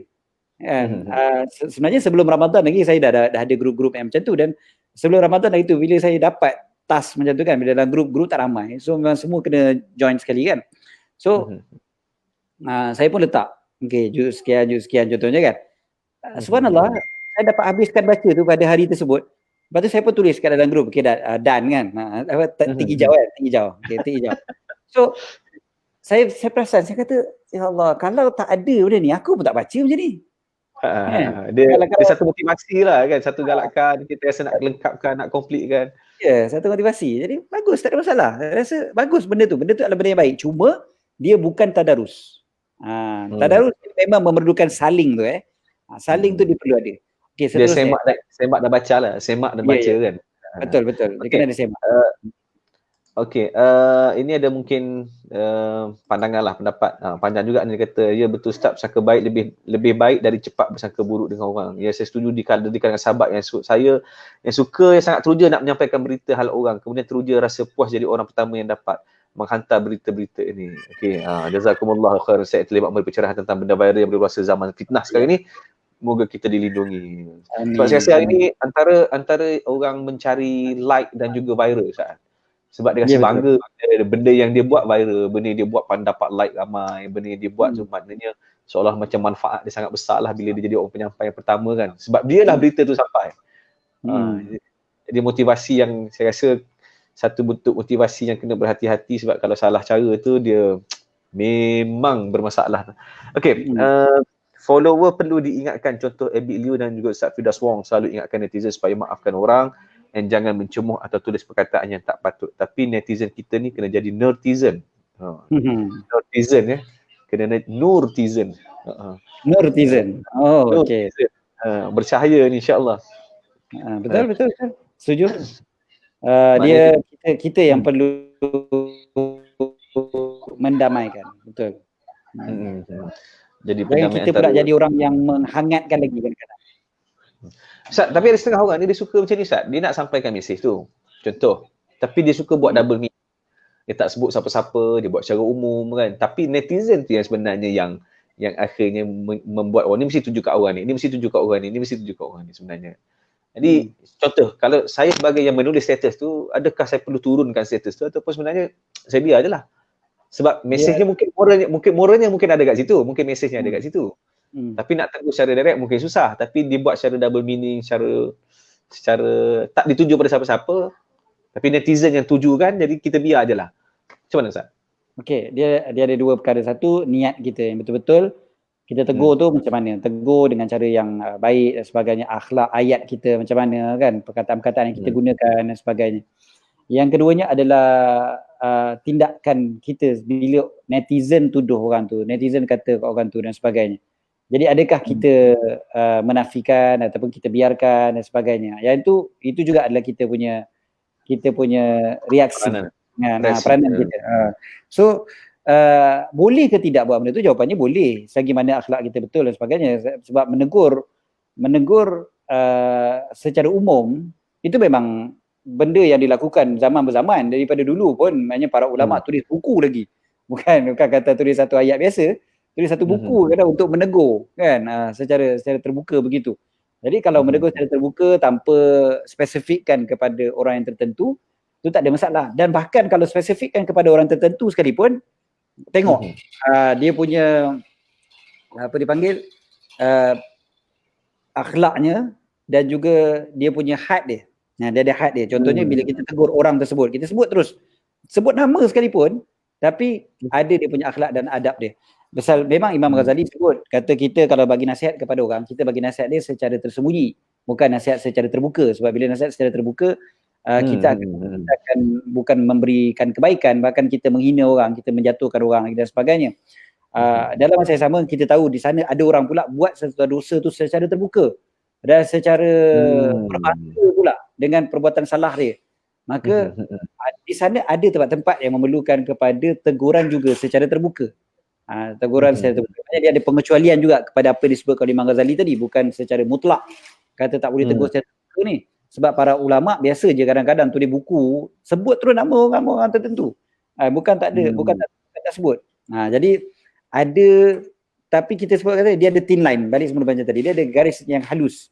Sebenarnya sebelum Ramadan lagi saya dah ada grup-grup yang macam tu, dan sebelum Ramadan lagi tu bila saya dapat task macam tu kan, bila dalam grup tak ramai, so memang semua kena join sekali kan. So saya pun letak juz sekian contohnya kan. Subhanallah, saya dapat habiskan baca tu pada hari tersebut Lepas tu saya pun tulis kat dalam grup, Dan kan, tinggi jauh kan, tinggi jauh. Okay, tinggi jauh. So, saya perasan, saya kata, ya Allah, kalau tak ada benda ni, aku pun tak baca macam ni. Dia satu motivasi lah kan, satu galakan, kita rasa nak lengkapkan, nak completekan. Ya, satu motivasi. Jadi bagus, tak ada masalah. Saya rasa bagus benda tu adalah benda yang baik. Cuma dia bukan tadarus. Tadarus memang memerlukan saling tu saling tu dia perlu ada. Okay, dia semak dah baca lah, semak dah baca kan. Betul. Dia kena ada semak. Okey, ini ada mungkin pandangan lah, pendapat panjang juga ni, kata ya betul Ustaz, bersangka baik lebih baik dari cepat bersangka buruk dengan orang. Ya, saya setuju di kalangan sahabat yang saya yang suka, yang sangat teruja nak menyampaikan berita hal orang, kemudian teruja rasa puas jadi orang pertama yang dapat menghantar berita-berita ini. Okey, jazakumullah khair. Saya terlibat memberi pencerahan tentang benda viral yang berluasa zaman fitnah sekarang ni. Moga kita dilindungi. Sebab saya rasa hari ni antara orang mencari like dan juga viral Ustaz. Sebab dia rasa bangga benda yang dia buat viral, benda yang dia buat dapat like ramai, benda yang dia buat tu maknanya seolah macam manfaat dia sangat besar lah bila dia jadi orang penyampai yang pertama kan. Sebab dia lah berita tu sampai. Jadi motivasi yang saya rasa satu bentuk motivasi yang kena berhati-hati, sebab kalau salah cara tu dia memang bermasalah. Okey, follower perlu diingatkan, contoh Abby Liu dan juga Ustaz Firdaus Wong selalu ingatkan netizen supaya maafkan orang dan jangan mencemuh atau tulis perkataan yang tak patut. Tapi netizen kita ni kena jadi nurtizen. Nurtizen kena nurtizen. Nurtizen. Okey. Bercahaya ni insya-Allah. Betul. Setuju. Dia kita yang perlu mendamaikan. Betul. Jadi kita pula jadi orang yang menghangatkan lagi kadang-kadang. Ustaz, tapi ada setengah orang ni dia suka macam ni Ustaz. Dia nak sampaikan mesej tu. Contoh. Tapi dia suka buat double meaning. Dia tak sebut siapa-siapa, dia buat secara umum kan. Tapi netizen tu yang sebenarnya yang akhirnya membuat orang ni mesti tuju kat orang ni. Ni mesti tuju kat orang ni. Ni mesti tuju kat orang ni sebenarnya. Jadi contoh, kalau saya sebagai yang menulis status tu, adakah saya perlu turunkan status tu ataupun sebenarnya saya biar je lah. Sebab mesejnya mungkin moralnya mungkin ada kat situ. Mungkin mesejnya ada kat situ. Tapi nak tegur secara direct mungkin susah, tapi dia buat secara double meaning, secara tak dituju pada siapa-siapa, tapi netizen yang tuju kan, jadi kita biar je lah. Macam mana Ustaz? Okey, dia ada dua perkara. Satu, niat kita yang betul-betul kita tegur tu macam mana, tegur dengan cara yang baik dan sebagainya, akhlak ayat kita macam mana kan, perkataan-perkataan yang kita gunakan dan sebagainya. Yang keduanya adalah tindakan kita bila netizen tuduh orang tu, netizen kata orang tu dan sebagainya. Jadi adakah kita menafikan ataupun kita biarkan dan sebagainya. Yang itu juga adalah kita punya reaksi. Peranan kita. So boleh ke tidak buat benda tu? Jawapannya boleh. Selagi mana akhlak kita betul dan sebagainya. Sebab menegur secara umum itu memang benda yang dilakukan zaman berzaman, daripada dulu pun. Maknanya para ulama tulis buku lagi. Bukan kata tulis satu ayat biasa. Tulis satu buku kadang untuk menegur kan, secara terbuka begitu. Jadi kalau menegur secara terbuka tanpa spesifikkan kepada orang yang tertentu, itu tak ada masalah. Dan bahkan kalau spesifikkan kepada orang tertentu sekalipun, tengok dia punya apa dipanggil akhlaknya dan juga dia punya had dia. Dia ada had dia. Contohnya bila kita tegur orang tersebut, kita sebut terus, sebut nama sekalipun, tapi ada dia punya akhlak dan adab dia. Pasal memang Imam Ghazali sebut, kata kita kalau bagi nasihat kepada orang, kita bagi nasihat dia secara tersembunyi, bukan nasihat secara terbuka. Sebab bila nasihat secara terbuka, kita akan bukan memberikan kebaikan, bahkan kita menghina orang, kita menjatuhkan orang dan sebagainya. Dalam masa yang sama, kita tahu di sana ada orang pula buat sesuatu dosa tu secara terbuka dan secara berbahasa pula dengan perbuatan salah dia. Maka di sana ada tempat-tempat yang memerlukan kepada teguran juga secara terbuka. Teguran secara terbuka. Dia ada pengecualian juga kepada apa disebut oleh Imam Ghazali tadi, bukan secara mutlak kata tak boleh tegur secara terbuka ni. Sebab para ulama biasa je kadang-kadang tulis buku sebut terus nama orang-orang tertentu. Bukan tak ada sebut. Jadi ada, tapi kita sebut kata dia ada thin line, balik semula macam tadi, dia ada garis yang halus.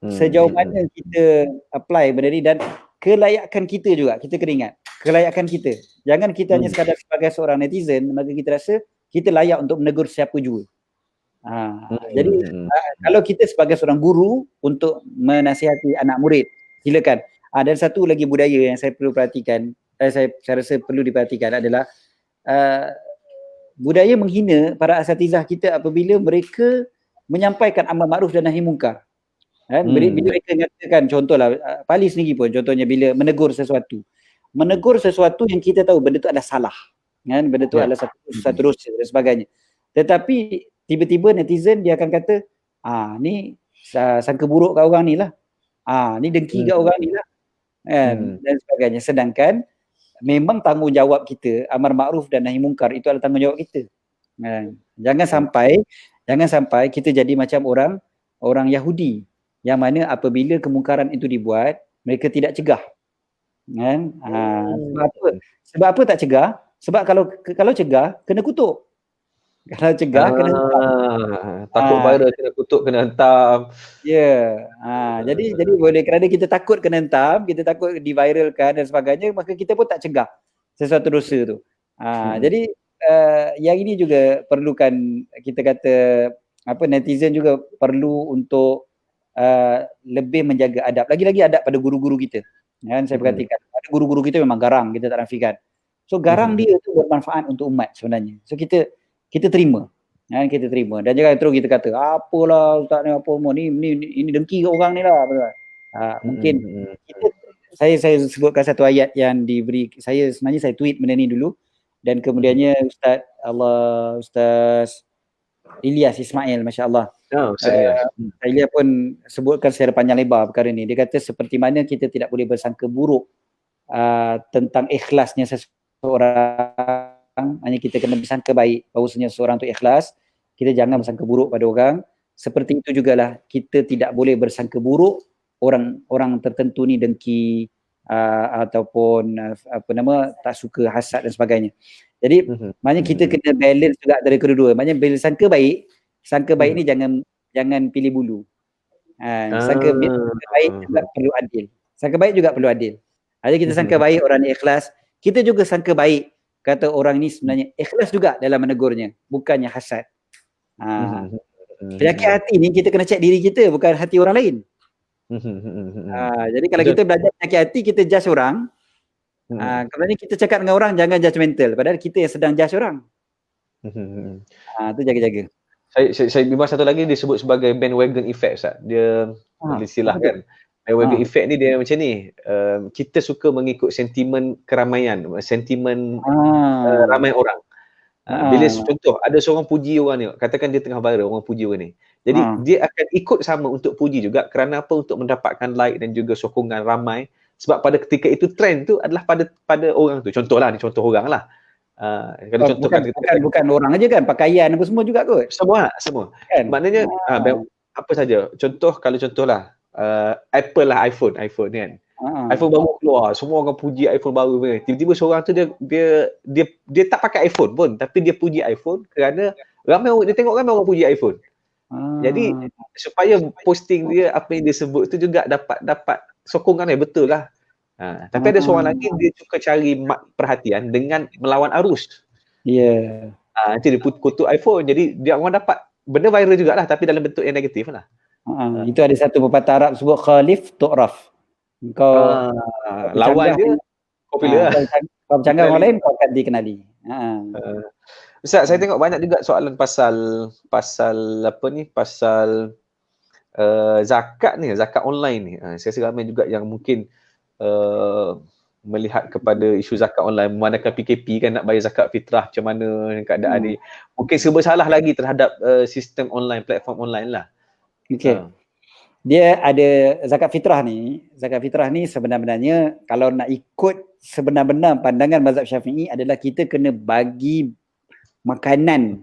Sejauh mana kita apply benda ni dan kelayakan kita juga, kita kena ingat kelayakan kita. Jangan kita hanya sekadar sebagai seorang netizen, maka kita rasa kita layak untuk menegur siapa juga. Jadi kalau kita sebagai seorang guru untuk menasihati anak murid, silakan. Dan satu lagi budaya yang saya perlu perhatikan, saya rasa perlu diperhatikan adalah budaya menghina para asatizah kita apabila mereka menyampaikan amar makruf dan nahi mungkar. Bila mereka nyatakan, contohlah Pali sendiri pun contohnya bila menegur sesuatu yang kita tahu benda tu adalah salah, kan, benda tu adalah satu dosa dan sebagainya, tetapi tiba-tiba netizen dia akan kata ni sangka buruk kat orang ni lah, ni dengki kat orang ni lah, kan, dan sebagainya. Sedangkan memang tanggungjawab kita amar makruf dan nahi mungkar itu adalah tanggungjawab kita, kan. Jangan sampai kita jadi macam orang Yahudi yang mana apabila kemungkaran itu dibuat mereka tidak cegah, kan. Sebab apa tak cegah? Sebab kalau cegah kena kutuk. Kalau cegah kena hentam. Takut viral, kena kutuk, kena hentam. Jadi boleh kerana kita takut kena hentam, kita takut diviralkan dan sebagainya, maka kita pun tak cegah sesuatu dosa tu. Jadi yang ini juga perlukan, kita kata netizen juga perlu untuk lebih menjaga adab. Lagi-lagi adab pada guru-guru kita. Kan, saya perhatikan ada guru-guru kita memang garang, kita tak nafikan. So garang dia tu bermanfaat untuk umat sebenarnya. So kita terima. Kan, kita terima. Dan jangan terus kita kata, apalah ustaz ni, apa mau ni ini dengki kat orang ni lah. Mungkin saya sebutkan satu ayat yang diberi, sebenarnya saya tweet benda ni dulu, dan kemudiannya Ustaz Ilyas Ismail, masya-Allah. Saya pun sebutkan secara panjang lebar perkara ni. Dia kata seperti mana kita tidak boleh bersangka buruk tentang ikhlasnya seseorang, hanya kita kena bersangka baik bahawasanya seseorang tu ikhlas. Kita jangan bersangka buruk pada orang. Seperti itu jugalah kita tidak boleh bersangka buruk orang tertentu ni dengki ataupun tak suka, hasad dan sebagainya. Jadi maknanya kita kena balance juga dari kedua-dua. Maknanya bila sangka baik ni jangan pilih bulu. Sangka baik juga perlu adil. Sangka baik juga perlu adil. Jadi kita sangka baik orang ni ikhlas, kita juga sangka baik kata orang ni sebenarnya ikhlas juga dalam menegurnya, bukannya hasad. Penyakit hati ni kita kena cek diri kita, bukan hati orang lain. Jadi kalau kita belajar penyakit hati, kita judge orang. Kalau ni kita cakap dengan orang jangan judgemental, padahal kita yang sedang judge orang. Tu jaga-jaga. Saya bimbang satu lagi disebut sebagai bandwagon effect, Ustaz. Dia istilahkan bandwagon effect ni dia macam ni. Kita suka mengikut sentimen keramaian, sentimen ramai orang. Bila contoh ada seorang puji orang ni, katakan dia tengah viral, orang puji orang ni. Jadi dia akan ikut sama untuk puji juga, kerana apa? Untuk mendapatkan like dan juga sokongan ramai. Sebab pada ketika itu trend tu adalah pada orang tu. Contohlah, ni contoh orang lah. Kalau bukan orang aja kan, pakaian apa semua juga kot. Semua kan? Maknanya apa saja. Contohlah Apple lah, iPhone kan. iPhone baru keluar, semua orang puji iPhone baru ni. Tiba-tiba seorang tu dia tak pakai iPhone pun, tapi dia puji iPhone kerana dia tengok ramai orang puji iPhone. Jadi supaya posting dia, apa yang dia sebut tu juga dapat sokongan yang betul lah. Tapi ada seorang lagi, dia suka cari perhatian dengan melawan arus. Nanti dia kutuk iPhone, jadi dia orang dapat benda viral jugalah, tapi dalam bentuk yang negatif lah. Itu ada satu pepatah Arab sebut khalif tu'raf. Kau lawan dia popular. Kau bercanggah orang lain, kau akan dikenali. Ustaz, saya tengok banyak juga soalan pasal zakat ni, zakat online ni. Saya rasa ramai juga yang mungkin melihat kepada isu zakat online, memandangkan PKP kan nak bayar zakat fitrah, macam mana keadaan ni. Mungkin serba salah lagi terhadap sistem online, platform online lah. Dia ada zakat fitrah ni sebenarnya kalau nak ikut sebenar-benar pandangan mazhab Syafi'i adalah kita kena bagi makanan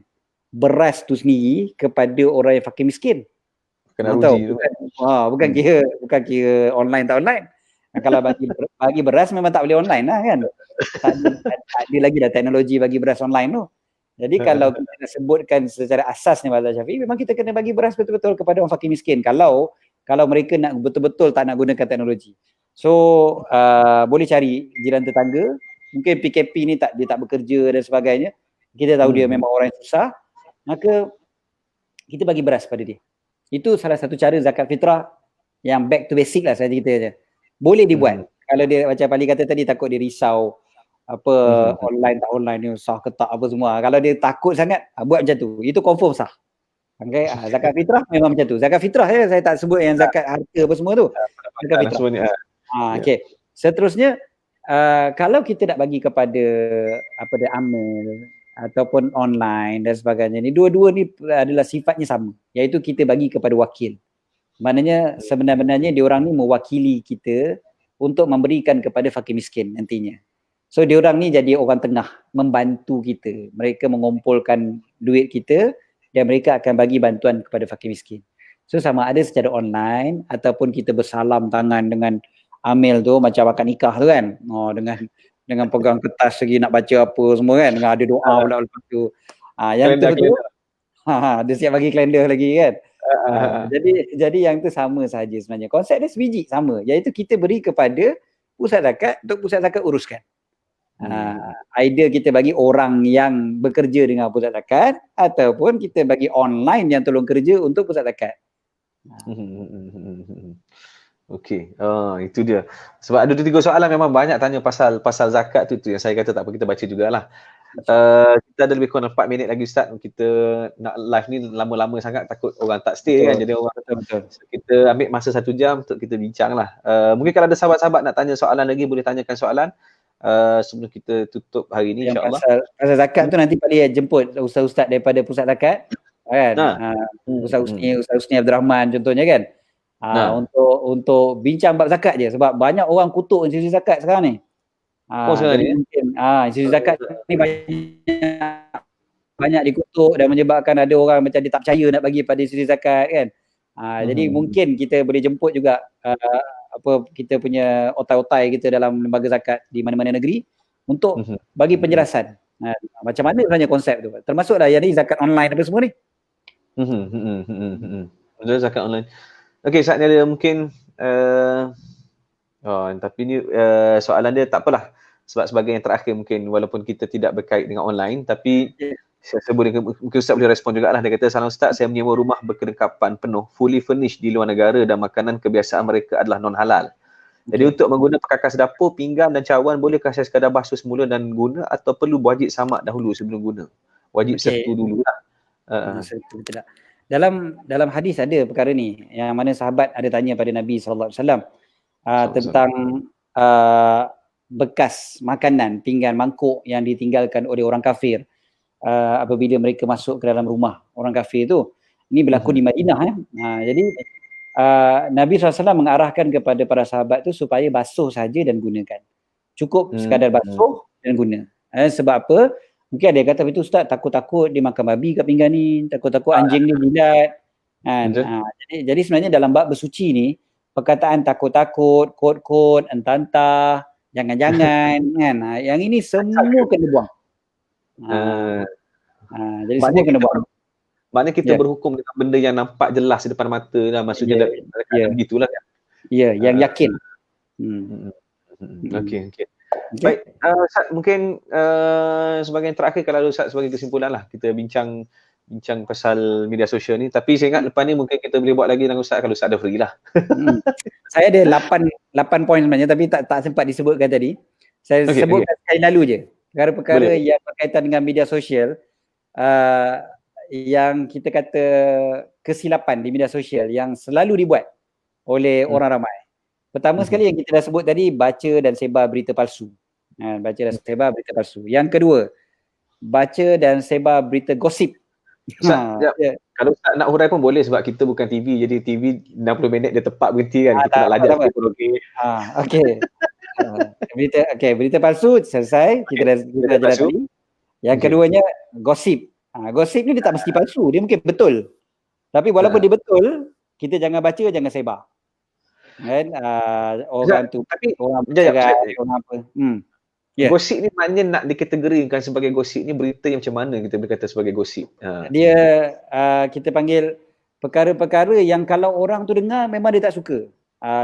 beras tu sendiri kepada orang yang fakir miskin. Kena ruji tu. Bukan kira online tak online. Kalau bagi beras memang tak boleh online lah kan. Tak ada lagi dah teknologi bagi beras online tu. Jadi kalau kita sebutkan secara asasnya mazhab Syafi'i, memang kita kena bagi beras betul-betul kepada orang fakir miskin. Kalau mereka nak betul-betul tak nak gunakan teknologi. So boleh cari jiran tetangga, mungkin PKP ni dia tak bekerja dan sebagainya. Kita tahu dia memang orang yang susah, maka kita bagi beras pada dia. Itu salah satu cara zakat fitrah yang back to basic lah saya cerita je. boleh dibuat. Kalau dia macam Pali kata tadi, takut dia risau apa online tak online ni sah ke tak apa semua. Kalau dia takut sangat, buat macam tu. Itu confirm sah. Okay, zakat fitrah memang macam tu. Zakat fitrah saya tak sebut yang zakat harta apa semua tu. Zakat fitrah. Okay. Seterusnya, kalau kita nak bagi kepada apa dia, amal ataupun online dan sebagainya ni, dua-dua ni adalah sifatnya sama, iaitu kita bagi kepada wakil. Maknanya sebenarnya diorang ni mewakili kita untuk memberikan kepada fakir miskin nantinya. So diorang ni jadi orang tengah membantu kita. Mereka mengumpulkan duit kita dan mereka akan bagi bantuan kepada fakir miskin. So sama ada secara online ataupun kita bersalam tangan dengan amil tu macam akad nikah tu kan. Dengan pegang kertas lagi nak baca apa semua kan, dengan ada doa pula lepas tu. Yang tu dia siap bagi kalender lagi kan. Jadi yang tu sama saja sebenarnya. Konsep dia sebiji sama, iaitu kita beri kepada pusat zakat untuk pusat zakat uruskan. Either kita bagi orang yang bekerja dengan pusat zakat ataupun kita bagi online yang tolong kerja untuk pusat zakat. Okey, itu dia. Sebab ada 2-3 soalan memang banyak tanya pasal zakat tu yang saya kata tak apa kita baca jugalah. Kita ada lebih kurang 4 minit lagi Ustaz. Kita nak live ni lama-lama sangat, takut orang tak stay kan. Jadi orang betul. Kita ambil masa 1 jam untuk kita bincang lah. Mungkin kalau ada sahabat-sahabat nak tanya soalan lagi, boleh tanyakan soalan sebelum kita tutup hari ni, insya-Allah. Pasal zakat tu nanti Pak Lia jemput ustaz-ustaz daripada pusat zakat kan. Ustaz Husni Abdul Rahman contohnya kan. Untuk bincang bab zakat je, sebab banyak orang kutuk institusi zakat sekarang ni. Sekarang ni mungkin institusi zakat ni banyak dikutuk dan menyebabkan ada orang macam dia tak percaya nak bagi pada institusi zakat kan. Jadi mungkin kita boleh jemput juga kita punya otai-otai kita dalam lembaga zakat di mana-mana negeri untuk bagi penjelasan macam mana sebenarnya konsep tu, termasuklah yang ni zakat online apa semua ni. Betul, zakat online. Okey, saat ni ada mungkin tapi ni soalan dia tak apalah, sebab sebagai yang terakhir mungkin, walaupun kita tidak berkait dengan online, tapi saya boleh, mungkin Ustaz boleh respon jugalah. Dia kata, salam Ustaz, saya menyewa rumah berkelengkapan penuh, fully furnished di luar negara dan makanan kebiasaan mereka adalah non halal. Jadi untuk menggunakan perkakas dapur, pinggan dan cawan, bolehkah saya sekadar basuh semula dan guna atau perlu wajib samak dahulu sebelum guna? Wajib sertu dulu lah. Sertu tidak. Dalam hadis ada perkara ni, yang mana sahabat ada tanya pada Nabi SAW tentang bekas makanan, pinggan, mangkuk yang ditinggalkan oleh orang kafir apabila mereka masuk ke dalam rumah orang kafir tu. Ini berlaku di Madinah. Jadi Nabi SAW mengarahkan kepada para sahabat tu supaya basuh saja dan gunakan. Cukup sekadar basuh dan guna. Sebab apa? Mungkin ada yang kata, itu Ustaz, takut-takut dia makan babi kat pinggan ni, takut-takut anjing ni jilat. Jadi sebenarnya dalam bab bersuci ni, perkataan takut-takut, kot-kot, entah-entah, jangan-jangan kan. Yang ini semua kena buang. Jadi semua kena buang. Maknanya kita berhukum dengan benda yang nampak jelas di depan mata lah, maksudnya begitulah kan. Yang yakin. Okey. Baik, Ustaz, mungkin sebagai yang terakhir, kalau Ustaz sebagai kesimpulan lah, kita bincang pasal media sosial ni, tapi saya ingat lepas ni mungkin kita boleh buat lagi dengan Ustaz kalau Ustaz ada free lah. Saya ada 8 poin sebenarnya, tapi tak sempat disebutkan tadi. Saya sebutkan sekali lalu je. Perkara-perkara yang berkaitan dengan media sosial, yang kita kata kesilapan di media sosial yang selalu dibuat oleh orang ramai. Pertama sekali yang kita dah sebut tadi, baca dan sebar berita palsu. Baca dan sebar berita palsu. Yang kedua, baca dan sebar berita gosip. Kalau Ustaz nak hurai pun boleh, sebab kita bukan TV, jadi TV 60 minit dia tepat berhenti kan. Kita nak lajar sikit pun okey. Berita palsu selesai, kita dah jalan tadi. Yang keduanya, gosip. Gosip ni dia tak mesti palsu, dia mungkin betul. Tapi walaupun dia betul, kita jangan baca, jangan sebar. Kan orang tu, tapi orang bercerai, orang apa. Gosip ni maknanya nak dikategorikan sebagai gosip ni berita yang macam mana kita boleh kata sebagai gosip? Dia kita panggil perkara-perkara yang kalau orang tu dengar memang dia tak suka.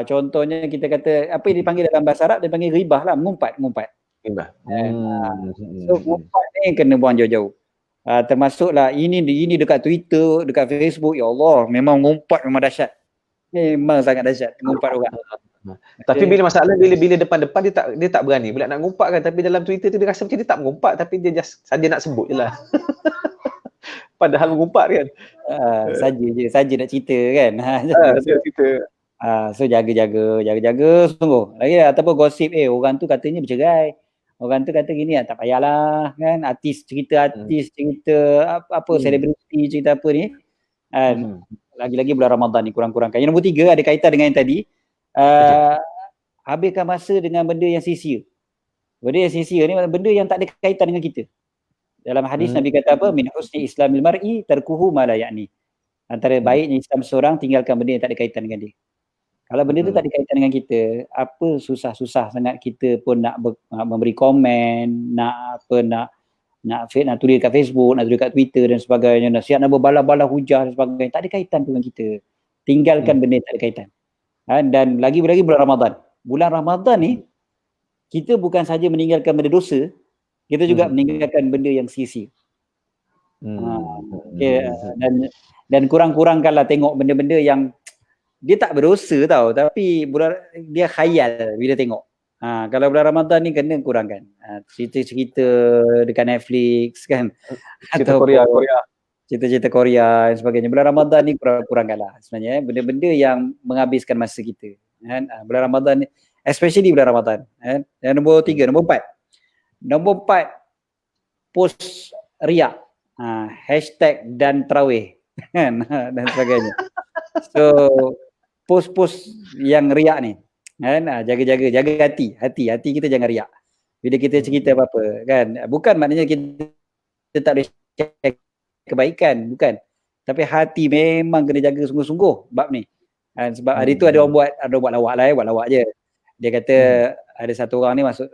Contohnya kita kata, apa yang dipanggil dalam bahasa Arab, dia panggil ribah lah, mengumpat. So mengumpat ni kena buang jauh-jauh. Termasuklah ini dekat Twitter, dekat Facebook, ya Allah, memang mengumpat memang dahsyat. Memang sangat dahsyat mengumpat orang. Tapi bila masalah bila depan-depan dia tak berani pula nak ngumpat kan, tapi dalam Twitter tu dia rasa macam dia tak mengumpat, tapi dia just saja nak sebut je lah. Padahal mengumpat kan. Saja nak cerita kan. Dia cerita. So jaga sungguh. Lagi ataupun gosip orang tu katanya bercerai. Orang tu kata gini, tak payahlah kan, artis cerita apa selebriti cerita apa ni. Lagi-lagi bulan Ramadan ni kurang-kurangkan. Yang nombor 3 ada kaitan dengan yang tadi. Habiskan masa dengan benda yang sia-sia. Benda yang sia-sia ni benda yang tak ada kaitan dengan kita. Dalam hadis Nabi kata apa? Min husni islamil mar'i tarkuhu ma la ya'ni. Antara baiknya Islam seorang tinggalkan benda yang tak ada kaitan dengan dia. Kalau benda tu tak ada kaitan dengan kita, apa susah-susah sangat kita pun nak memberi komen, nak tulis kat Facebook, nak tulis kat Twitter dan sebagainya, nak siap nak berbalah-balah hujah dan sebagainya, tak ada kaitan tu dengan kita. Tinggalkan benda yang tak ada kaitan. Dan lagi-lagi bulan Ramadan. Bulan Ramadan ni kita bukan saja meninggalkan benda dosa, kita juga meninggalkan benda yang sia-sia. Dan kurang-kurangkanlah tengok benda-benda yang dia tak berdosa tau, tapi dia khayal bila tengok. Kalau bulan Ramadan ni kena kurangkan. Cerita-cerita dekat Netflix kan. Cerita Korea. Cerita-cerita Korea dan sebagainya. Bulan Ramadan ni kurangkanlah sebenarnya. Benda-benda yang menghabiskan masa kita. Bulan Ramadan ni, especially bulan Ramadan. Dan nombor 3, nombor 4. Nombor 4, post riak. Hashtag dan tarawih. Dan sebagainya. So, post-post yang riak ni. Jaga hati kita jangan riak. Bila kita cerita apa-apa kan. Bukan maknanya kita tak boleh share kebaikan. Bukan. Tapi hati memang kena jaga sungguh-sungguh bab ni. Sebab hari tu ada orang buat lawak lah buat lawak je. Dia kata ada satu orang ni masuk,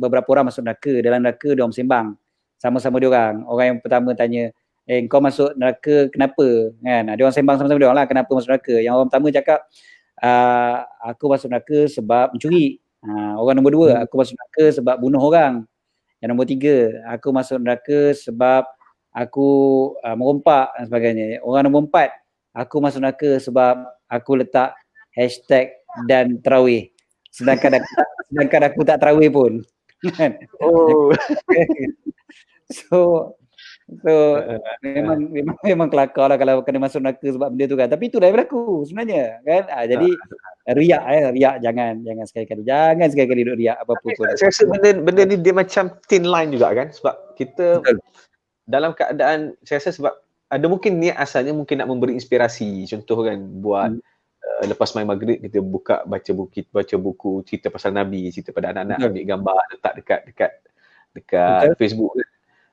beberapa orang masuk neraka. Dalam neraka dia orang sembang sama-sama dia orang. Orang yang pertama tanya, kau masuk neraka kenapa? Kan? Dia orang sembang sama-sama dia orang lah, kenapa masuk neraka. Yang orang pertama cakap, aku masuk neraka sebab mencuri. Orang nombor 2, aku masuk neraka sebab bunuh orang. Yang nombor 3, aku masuk neraka sebab aku merompak dan sebagainya. Orang nombor 4, aku masuk neraka sebab aku letak hashtag dan tarawih. Sedangkan aku tak tarawih pun. So memang kelakar lah kalau kena masuk neraka sebab benda tu kan. Tapi itulah yang berlaku sebenarnya kan. Jadi riak jangan sekali-kali duk riak apa-apa pun. Saya rasa benda ni dia macam thin line juga kan, sebab kita dalam keadaan, saya rasa sebab ada mungkin niat asalnya mungkin nak memberi inspirasi, contoh kan buat lepas main maghrib kita baca buku cerita pasal Nabi, cerita pada anak-anak, ambil gambar letak dekat Facebook kan.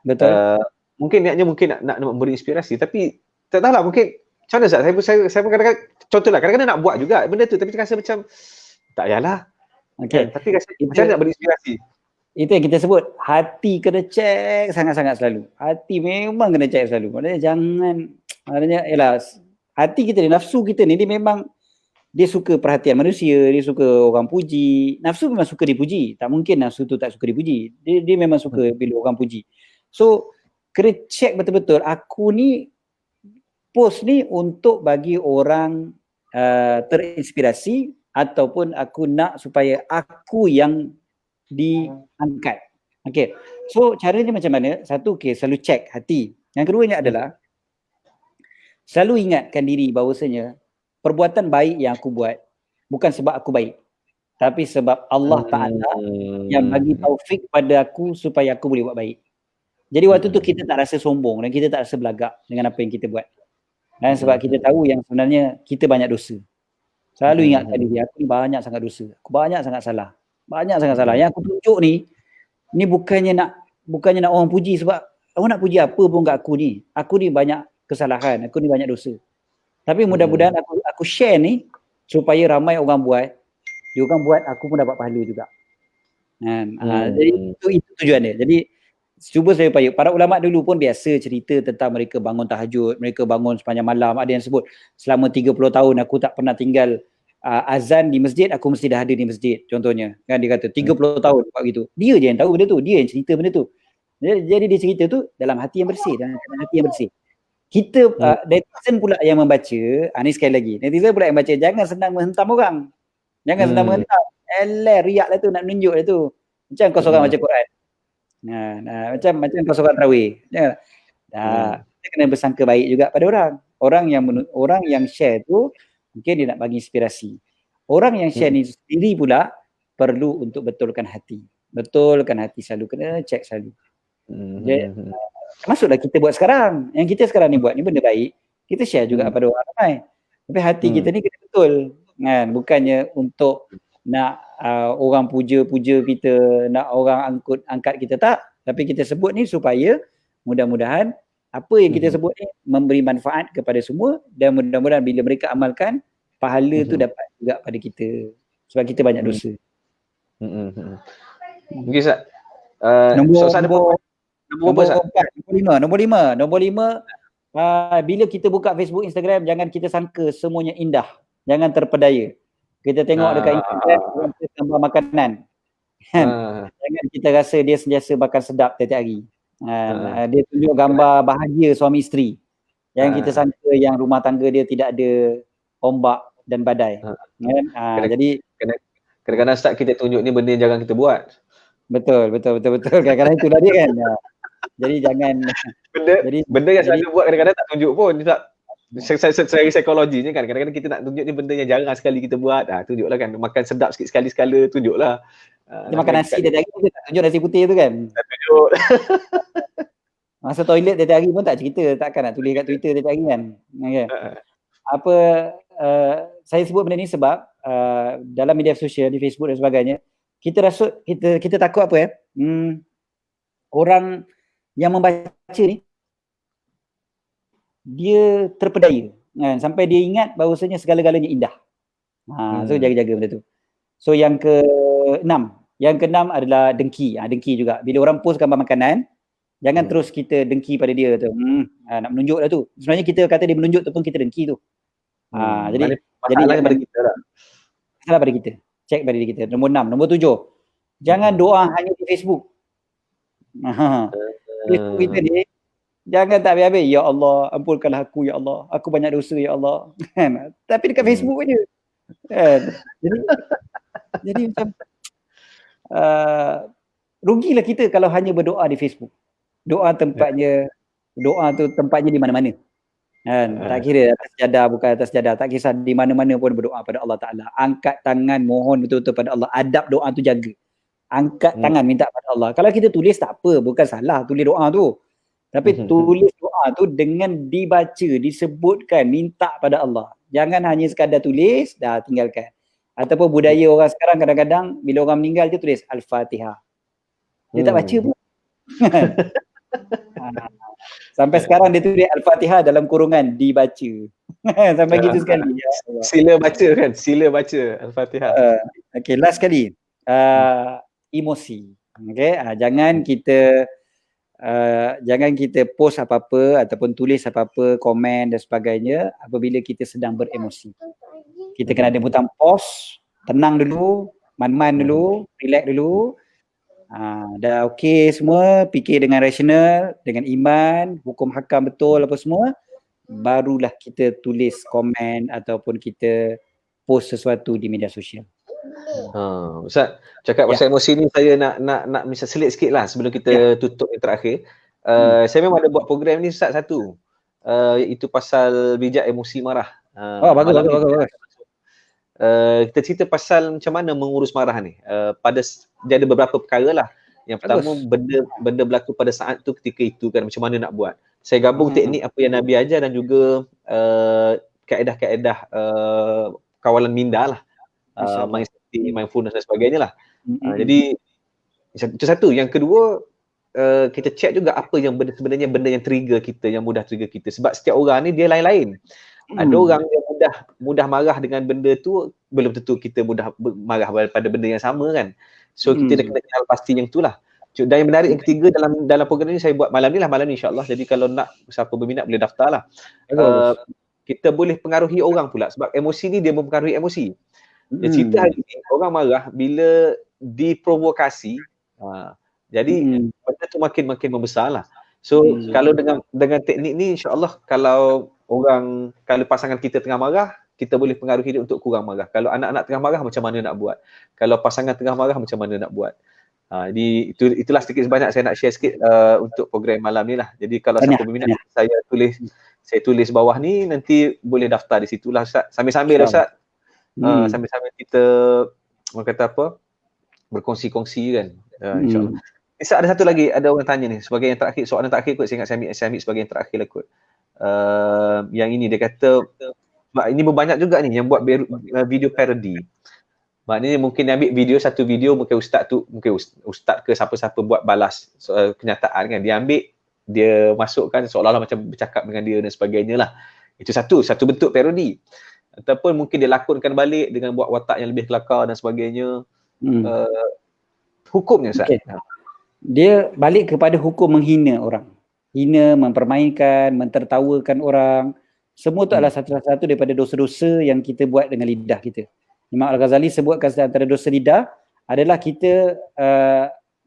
Betul. Mungkin niatnya nak memberi inspirasi, tapi tak tahulah mungkin macam mana Zat, saya kadang-kadang contohlah kadang-kadang nak buat juga benda tu, tapi rasa macam tak payahlah. Tapi rasa macam mana nak berinspirasi. Itu yang kita sebut, hati kena cek sangat-sangat selalu. Hati memang kena cek selalu. Maknanya hati kita ni, nafsu kita ni, dia suka perhatian manusia, dia suka orang puji. Nafsu memang suka dipuji. Tak mungkin nafsu tu tak suka dipuji. Dia memang suka bila orang puji. So, kena cek betul-betul, aku ni post ni untuk bagi orang terinspirasi ataupun aku nak supaya aku yang diangkat. Okay. So, caranya macam mana? Satu, selalu cek hati. Yang keduanya adalah selalu ingatkan diri bahawasanya perbuatan baik yang aku buat bukan sebab aku baik, tapi sebab Allah Ta'ala yang bagi taufik pada aku supaya aku boleh buat baik. Jadi waktu tu kita tak rasa sombong dan kita tak rasa belagak dengan apa yang kita buat. Dan sebab kita tahu yang sebenarnya kita banyak dosa. Selalu ingatkan diri, aku ni banyak sangat dosa. Aku banyak sangat salah. Yang aku tunjuk ni bukannya nak orang puji, sebab orang nak puji apa pun kat aku ni. Aku ni banyak kesalahan, aku ni banyak dosa. Tapi mudah-mudahan aku share ni supaya ramai orang buat. Dia orang buat, aku pun dapat pahala juga. Jadi itu tujuannya. Jadi cuba saya upaya. Para ulama dulu pun biasa cerita tentang mereka bangun tahajud, mereka bangun sepanjang malam. Ada yang sebut selama 30 tahun aku tak pernah tinggal azan di masjid, aku mesti dah ada di masjid, contohnya. Kan dia kata 30 tahun buat begitu. Dia je yang tahu benda tu, dia yang cerita benda tu. Jadi dia cerita tu dalam hati yang bersih, Kita netizen pula yang membaca, ni sekali lagi, netizen pula yang baca, jangan senang menghentam orang. Jangan senang-senang. Riak lah tu, nak menunjuk lah tu. Macam kau seorang baca Quran. Macam kau seorang tarawih. Kita kena bersangka baik juga pada orang. Orang yang share tu mungkin dia nak bagi inspirasi. Orang yang share ni sendiri pula perlu untuk betulkan hati. Betulkan hati selalu, kena check selalu. Termasuklah kita buat sekarang. Yang kita sekarang ni buat ni benda baik, kita share juga pada orang ramai. Tapi hati kita ni kena betul kan, bukannya untuk nak orang puja-puja kita, nak orang angkat kita, tak. Tapi kita sebut ni supaya mudah-mudahan apa yang kita sebut ni memberi manfaat kepada semua, dan mudah-mudahan bila mereka amalkan, pahala tu dapat juga pada kita, sebab kita banyak dosa. Mungkin Ustaz, nombor lima, bila kita buka Facebook, Instagram, jangan kita sangka semuanya indah, jangan terpedaya. Kita tengok dekat Instagram, orang tambah makanan kan? Jangan kita rasa dia sentiasa makan sedap tiap-tiap hari. Dia tunjuk gambar bahagia suami isteri. Jangan kita sangka yang rumah tangga dia tidak ada ombak dan badai. Kan? Jadi kadang-kadang Ustaz kita tunjuk ni benda yang jangan kita buat. Betul. Kadang-kadang itulah dia kan. Jadi jangan benda yang selalu buat kadang-kadang tak tunjuk pun. Secara psikologinya kan, kadang-kadang kita nak tunjuk ni benda yang jarang sekali kita buat. Tunjuklah kan, makan sedap sikit sekali-sekala, tunjuklah. Dia makan nasi dia hari pun tak tunjuk nasi putih tu kan. Tak tunjuk. Masa toilet dia hari pun tak cerita, takkan nak tulis kat Twitter dia hari kan. Okay. Saya sebut benda ni sebab dalam media sosial, di Facebook dan sebagainya, kita takut apa orang yang membaca ni dia terpedaya kan, sampai dia ingat bahawasanya segala-galanya indah. So jaga-jaga benda tu. So yang keenam adalah dengki. Dengki juga. Bila orang post gambar makanan, jangan terus kita dengki pada dia tu. Nak menunjuk lah tu. Sebenarnya kita kata dia menunjuk tu pun kita dengki tu. Jadi pada kita lah. Salah pada kita. Check pada diri kita. Nombor 6. Nombor 7. Jangan doa hanya di Facebook. Facebook kita ni jangan tak habis-habis. Ya Allah, ampunkanlah aku, ya Allah. Aku banyak dosa, ya Allah. Tapi dekat Facebook je. Jadi macam rugilah kita kalau hanya berdoa di Facebook. Doa tu tempatnya di mana-mana. Tak kira atas sejadah, bukan atas sejadah, tak kisah, di mana-mana pun berdoa pada Allah Ta'ala. Angkat tangan, mohon betul-betul pada Allah. Adab doa tu jaga. Angkat tangan, minta pada Allah. Kalau kita tulis tak apa, bukan salah tulis doa tu. Tapi tulis doa tu dengan dibaca, disebutkan, minta pada Allah. Jangan hanya sekadar tulis, dah tinggalkan. Ataupun budaya orang sekarang kadang-kadang bila orang meninggal dia tulis Al-Fatihah. Dia tak baca pun. Sampai sekarang dia tulis Al-Fatihah dalam kurungan dibaca. Sampai gitu sekali. Sila baca kan, sila baca Al-Fatihah. Okay, last sekali. Emosi. Okay, jangan kita post apa-apa ataupun tulis apa-apa, komen dan sebagainya apabila kita sedang beremosi. Kita kena ada butang pause, tenang dulu, man-man dulu, relax dulu. Dah okey semua, fikir dengan rasional, dengan iman, hukum hakam betul apa semua, barulah kita tulis komen ataupun kita post sesuatu di media sosial. Ustaz, cakap pasal emosi ni saya nak misal selit sikit lah sebelum kita tutup yang terakhir. Saya memang ada buat program ni Ustaz satu, iaitu pasal bijak emosi marah. Bagus. Kita cerita pasal macam mana mengurus marah ni. Dia ada beberapa perkara lah. Yang pertama, benda berlaku pada saat tu, ketika itu kan, macam mana nak buat. Saya gabung teknik apa yang Nabi ajar dan juga kaedah-kaedah kawalan minda lah, mindfulness dan sebagainya lah. Jadi itu satu. Yang kedua, kita check juga apa yang sebenarnya benda yang trigger kita, yang mudah trigger kita. Sebab setiap orang ni dia lain-lain. Ada orang yang mudah marah dengan benda tu, belum tentu kita mudah marah pada benda yang sama kan. So kita dah kena kenal pasti yang tu lah. Dan yang menarik yang ketiga dalam program ni saya buat malam ni insyaAllah. Jadi kalau nak, siapa berminat boleh daftar lah. Kita boleh pengaruhi orang pula, sebab emosi ni dia mempengaruhi emosi. Cerita hari ni, orang marah bila diprovokasi, jadi benda tu makin membesar lah. So kalau dengan teknik ni insyaAllah, kalau pasangan kita tengah marah, kita boleh pengaruhi dia untuk kurang marah. Kalau anak-anak tengah marah, macam mana nak buat? Kalau pasangan tengah marah, macam mana nak buat? Jadi itulah sedikit sebanyak saya nak share sikit untuk program malam ni lah. Jadi kalau siapa berminat, saya tulis bawah ni, nanti boleh daftar di situlah Ustaz. Sambil-sambil Ustaz. Sambil-sambil kita orang kata apa? Berkongsi-kongsi kan. InsyaAllah. Ustaz, ada satu lagi, ada orang tanya ni sebagai yang terakhir, soalan terakhir kot, saya ingat saya ambil sebagai yang terakhir lah kot. Yang ini dia kata, ini berbanyak juga ni yang buat video parody. Maknanya mungkin dia ambil satu video, mungkin ustaz ke siapa-siapa buat balas kenyataan kan, dia ambil, dia masukkan seolah-olah macam bercakap dengan dia dan sebagainya lah. Itu satu bentuk parody. Ataupun mungkin dia lakonkan balik dengan buat watak yang lebih kelakar dan sebagainya. Hukumnya Ustaz. Dia balik kepada hukum menghina orang. Hina, mempermainkan, mentertawakan orang. Semua tu adalah satu-satu daripada dosa-dosa yang kita buat dengan lidah kita. Imam Al-Ghazali sebutkan antara dosa lidah adalah kita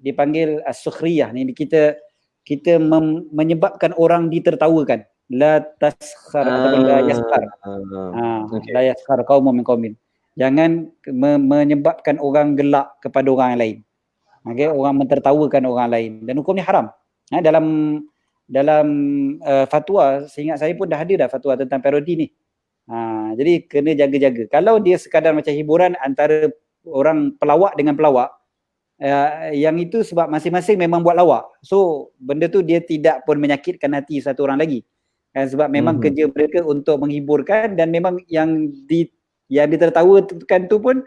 dipanggil as-sukhriyah ni, kita menyebabkan orang ditertawakan. La taskhar ataupun la yaskhar. La yaskhar qaumun min qaumin. Jangan menyebabkan orang gelak kepada orang lain. Okay? Orang mentertawakan orang lain, dan hukum ni haram. Dalam fatwa, seingat saya pun dah ada fatwa tentang parodi ni. Jadi kena jaga-jaga. Kalau dia sekadar macam hiburan antara orang pelawak dengan pelawak, yang itu sebab masing-masing memang buat lawak. So benda tu dia tidak pun menyakitkan hati satu orang lagi. Sebab memang kerja mereka untuk menghiburkan, dan memang yang ditertawakan tu pun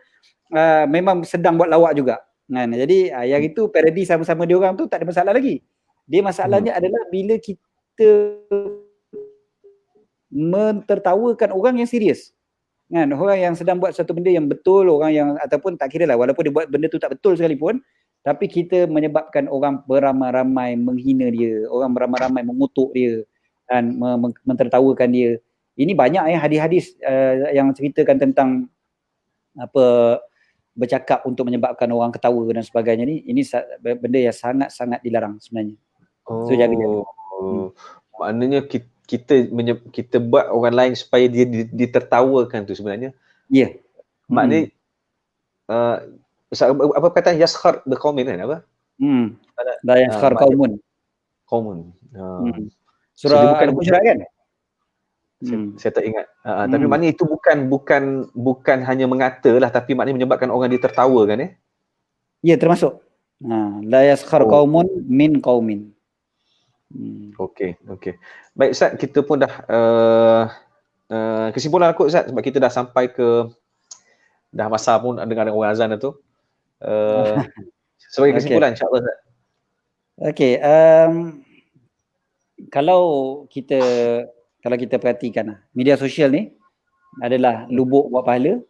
memang sedang buat lawak juga. Jadi yang itu parody sama-sama dia orang tu tak ada masalah lagi. Dia masalahnya adalah bila kita mentertawakan orang yang serius. Orang yang sedang buat satu benda yang betul, orang yang ataupun tak kira lah, walaupun dia buat benda tu tak betul sekalipun, tapi kita menyebabkan orang beramai-ramai menghina dia, orang beramai-ramai mengutuk dia dan mentertawakan dia. Ini banyak hadis-hadis yang ceritakan tentang bercakap untuk menyebabkan orang ketawa dan sebagainya ni. Ini benda yang sangat-sangat dilarang sebenarnya. So jaga-jaga. Maknanya kita buat orang lain supaya dia ditertawakan tu sebenarnya. Ya. Maknanya apa perkataan yaskhar biqaumin kan apa? La yaskhar qaumun. Surah Al-Hujurat kan? Saya tak ingat. Tapi maknanya itu bukan hanya mengata lah, tapi maknanya menyebabkan orang ditertawa kan Ya, termasuk. La yaskhar qaumun min qaumin. Okey. Baik Ustaz, kita pun dah kesimpulan aku Ustaz, sebab kita dah sampai dah masa pun dengar orang azan tu. Sebagai kesimpulan insya-Allah Ustaz. Okey, kalau kita perhatikan media sosial ni adalah lubuk buat pahala.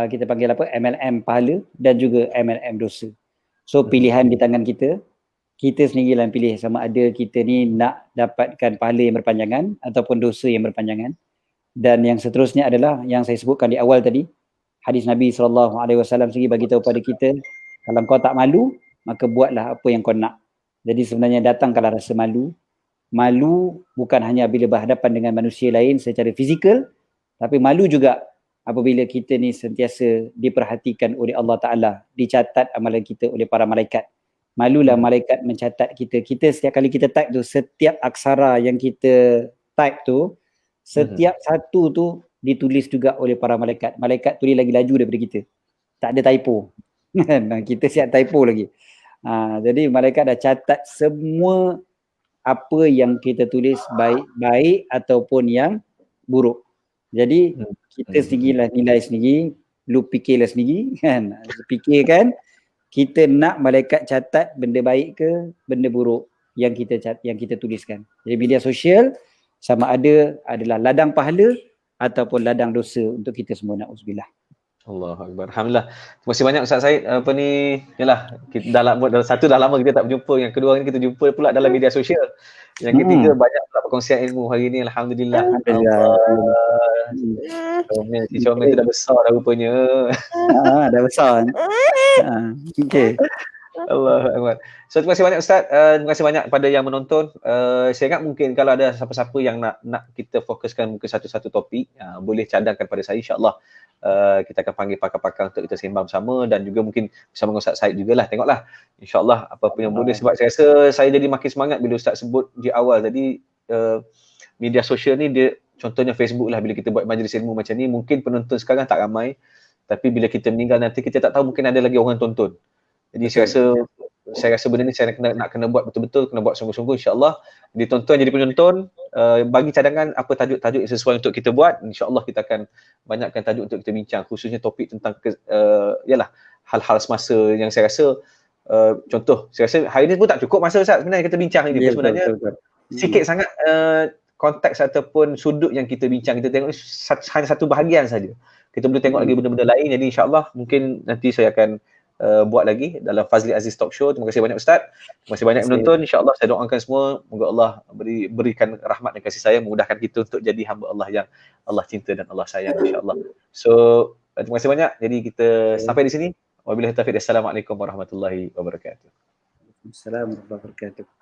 Kita panggil MLM pahala dan juga MLM dosa. So pilihan di tangan kita sendiri lah pilih sama ada kita ni nak dapatkan pahala yang berpanjangan ataupun dosa yang berpanjangan. Dan yang seterusnya adalah yang saya sebutkan di awal tadi, hadis Nabi SAW sendiri bagi tahu pada kita, kalau kau tak malu, maka buatlah apa yang kau nak. Jadi sebenarnya datangkanlah rasa malu. Malu bukan hanya bila berhadapan dengan manusia lain secara fizikal, tapi malu juga apabila kita ni sentiasa diperhatikan oleh Allah Ta'ala, dicatat amalan kita oleh para malaikat. Malulah malaikat mencatat kita. Kita setiap kali kita type tu, setiap aksara yang kita type tu, setiap satu tu ditulis juga oleh para malaikat. Malaikat tulis lagi laju daripada kita. Tak ada typo. Kita siap typo lagi. Jadi malaikat dah catat semua apa yang kita tulis, baik ataupun yang buruk. Jadi kita sendirilah nilai sendiri, lu fikirlah sendiri kan. Fikirkan kita nak malaikat catat benda baik ke benda buruk yang kita tuliskan. Jadi media sosial sama ada adalah ladang pahala ataupun ladang dosa untuk kita semua, na'udzubillah. Allahu Akbar. Alhamdulillah. Terima kasih banyak Ustaz Said. Yalah, kita dah lama kita tak berjumpa. Yang kedua ni kita jumpa pula dalam media sosial. Yang ketiga banyak pula perkongsian ilmu hari ni. Alhamdulillah. Comel tu dah besar dah rupanya. Dah besar. Okey. Allah. So terima kasih banyak Ustaz. Terima kasih banyak pada yang menonton. Saya ingat mungkin kalau ada siapa-siapa yang nak kita fokuskan ke satu-satu topik, boleh cadangkan pada saya, insya-Allah. Kita akan panggil pakar-pakar untuk kita sembang bersama dan juga mungkin bersama dengan Ustaz Said jugalah. Tengoklah. Insya-Allah apa pun yang boleh, sebab saya rasa saya jadi makin semangat bila Ustaz sebut di awal tadi, media sosial ni dia contohnya Facebook lah, bila kita buat majlis ilmu macam ni, mungkin penonton sekarang tak ramai, tapi bila kita meninggal nanti kita tak tahu mungkin ada lagi orang tonton. Jadi saya rasa benda ni saya nak kena buat betul-betul, kena buat sungguh-sungguh, insya-Allah. Ditonton jadi penonton, bagi cadangan apa tajuk-tajuk yang sesuai untuk kita buat, insya-Allah kita akan banyakkan tajuk untuk kita bincang, khususnya topik tentang yalah hal-hal semasa yang saya rasa contoh, saya rasa hari ni pun tak cukup masa Ustaz sebenarnya kita bincang ini, sebenarnya sikit sangat konteks ataupun sudut yang kita bincang, kita tengok ni hanya satu bahagian saja. Kita boleh tengok lagi benda-benda lain, jadi insya-Allah mungkin nanti saya akan buat lagi dalam Fazli Aziz Talk Show. Terima kasih banyak Ustaz. Terima kasih banyak menonton. InsyaAllah saya doakan semua, moga Allah berikan rahmat dan kasih sayang, memudahkan kita untuk jadi hamba Allah yang Allah cinta dan Allah sayang, insyaAllah. So, terima kasih banyak. Jadi kita sampai di sini. Wabillahi taufiq. Assalamualaikum warahmatullahi wabarakatuh. Assalamualaikum warahmatullahi wabarakatuh.